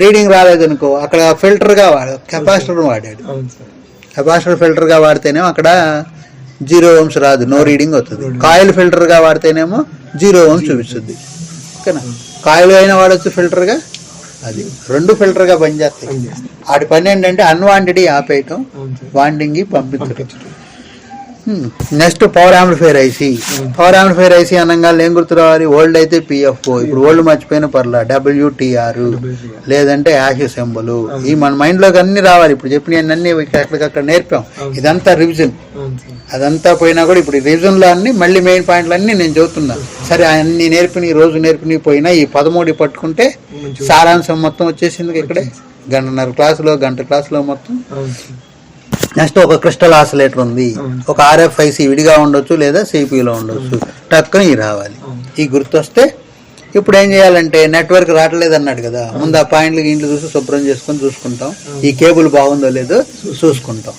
A: రీడింగ్ రాలేదనుకో అక్కడ ఫిల్టర్గా కెపాసిటర్ వాడాడు. కెపాసిటర్ ఫిల్టర్గా వాడితేనేమో అక్కడ 0 ohms రాదు, నో రీడింగ్ వస్తుంది. కాయిల్ ఫిల్టర్గా వాడితేనేమో 0 ohms చూపిస్తుంది. ఓకేనా? కాయిల్ అయినా వాడచ్చు ఫిల్టర్గా, అది 2 ఫిల్టర్గా పనిచేస్తాయి. వాటి పని ఏంటంటే అన్వాంటెడ్ ఆపేయటం, వాంటింగ్ పంపించడం. Next power amplifier IC. Power amplifier IC అనగా ఏం గుర్తు రావాలి? ఓల్డ్ అయితే పిఎఫ్ఓ, ఇప్పుడు ఓల్డ్ మర్చిపోయిన పర్లా WTR, లేదంటే యాష్ సింబల్. ఈ మన మైండ్లోకి అన్ని రావాలి. ఇప్పుడు చెప్పిన అన్ని ఎక్కడికక్కడ నేర్పాం, ఇదంతా రివిజన్. అదంతా పోయినా కూడా ఇప్పుడు రివిజన్లో అన్ని మళ్ళీ మెయిన్ పాయింట్లు అన్ని నేను చెబుతున్నా. సరే అన్ని నేర్పిన రోజు నేర్పిన పోయినా ఈ 13 పట్టుకుంటే సారాంశం మొత్తం వచ్చేసింది. ఇక్కడే 1.5 క్లాసులో, 1 క్లాసులో మొత్తం. నెక్స్ట్ ఒక క్రిస్టల్ ఆసిలేటర్ ఉంది, ఒక RFIC విడిగా ఉండొచ్చు లేదా సిపిలో ఉండొచ్చు. టక్కుని రావాలి. ఈ గుర్తొస్తే ఇప్పుడు ఏం చేయాలంటే నెట్వర్క్ రావట్లేదు అన్నాడు కదా, ముందు ఆ పాయింట్లు ఇంట్లో చూసి శుభ్రం చేసుకొని చూసుకుంటాం, ఈ కేబుల్ బాగుందో లేదో చూసుకుంటాం.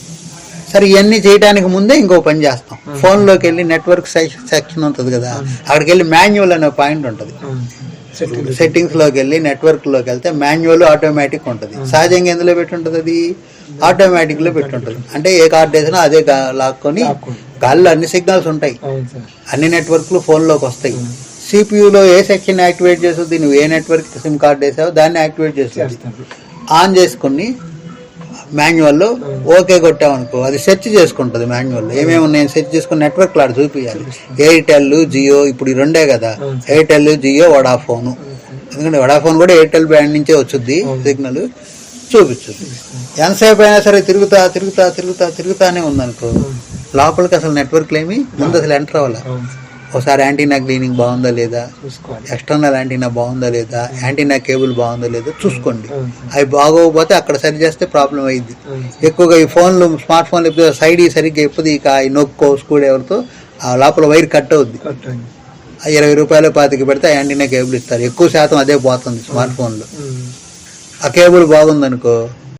A: సరే ఇవన్నీ చేయడానికి ముందే ఇంకో పని చేస్తాం. ఫోన్లోకి వెళ్ళి నెట్వర్క్ సెక్షన్ ఉంటుంది కదా, అక్కడికి వెళ్ళి మాన్యువల్ అనే పాయింట్ ఉంటుంది. సెట్టింగ్స్లోకి వెళ్ళి నెట్వర్క్లోకి వెళ్తే మాన్యువల్ ఆటోమేటిక్ ఉంటుంది. సహజంగా ఎందులో పెట్టి ఉంటుంది? అది ఆటోమేటిక్లో పెట్టి ఉంటుంది. అంటే ఏ కార్డు వేసినా అదే లాక్కొని గాల్లో అన్ని సిగ్నల్స్ ఉంటాయి, అన్ని నెట్వర్క్లు ఫోన్లోకి వస్తాయి. సిపియూలో ఏ సెక్షన్ యాక్టివేట్ చేస్తుంది, నువ్వు ఏ నెట్వర్క్ సిమ్ కార్డు వేసావో దాన్ని యాక్టివేట్ చేస్తుంది. ఆన్ చేసుకుని మాన్యువల్లో ఓకే కొట్టామనుకో అది సెర్చ్ చేసుకుంటుంది. మాన్యువల్లో ఏమేమి ఉన్నాయని సెర్చ్ చేసుకుని నెట్వర్క్లో ఆడ చూపించాలి. ఎయిర్టెల్, జియో, ఇప్పుడు ఈ 2 కదా, ఎయిర్టెల్, జియో, వడాఫోన్. ఎందుకంటే వడాఫోన్ కూడా ఎయిర్టెల్ బ్రాండ్ నుంచే వచ్చుద్ది, సిగ్నల్ చూపించుద్ది. ఎంతసేపు అయినా సరే తిరుగుతానే ఉందనుకో, లోపలికి అసలు నెట్వర్క్లు ఏమి ముందు అసలు ఎంటర్ అవ్వాలి. ఒకసారి యాంటీనా క్లీనింగ్ బాగుందా లేదా, ఎక్స్టర్నల్ యాంటీనా బాగుందా లేదా, యాంటీనా కేబుల్ బాగుందా లేదా చూసుకోండి. అవి బాగోకపోతే అక్కడ సరి చేస్తే ప్రాబ్లం అయింది. ఎక్కువగా ఈ ఫోన్లు, స్మార్ట్ ఫోన్లు ఎప్పుడు సైడ్ సరిగ్గా ఎప్పుడు ఇక నొక్కో స్కూల్ ఎవరితో ఆ లోపల వైర్ కట్ అవుద్ది. 20 రూపాయలు 25 పెడితే యాంటీనా కేబుల్ ఇస్తారు, ఎక్కువ శాతం అదే పోతుంది స్మార్ట్ ఫోన్లో. ఆ కేబుల్ బాగుందనుకో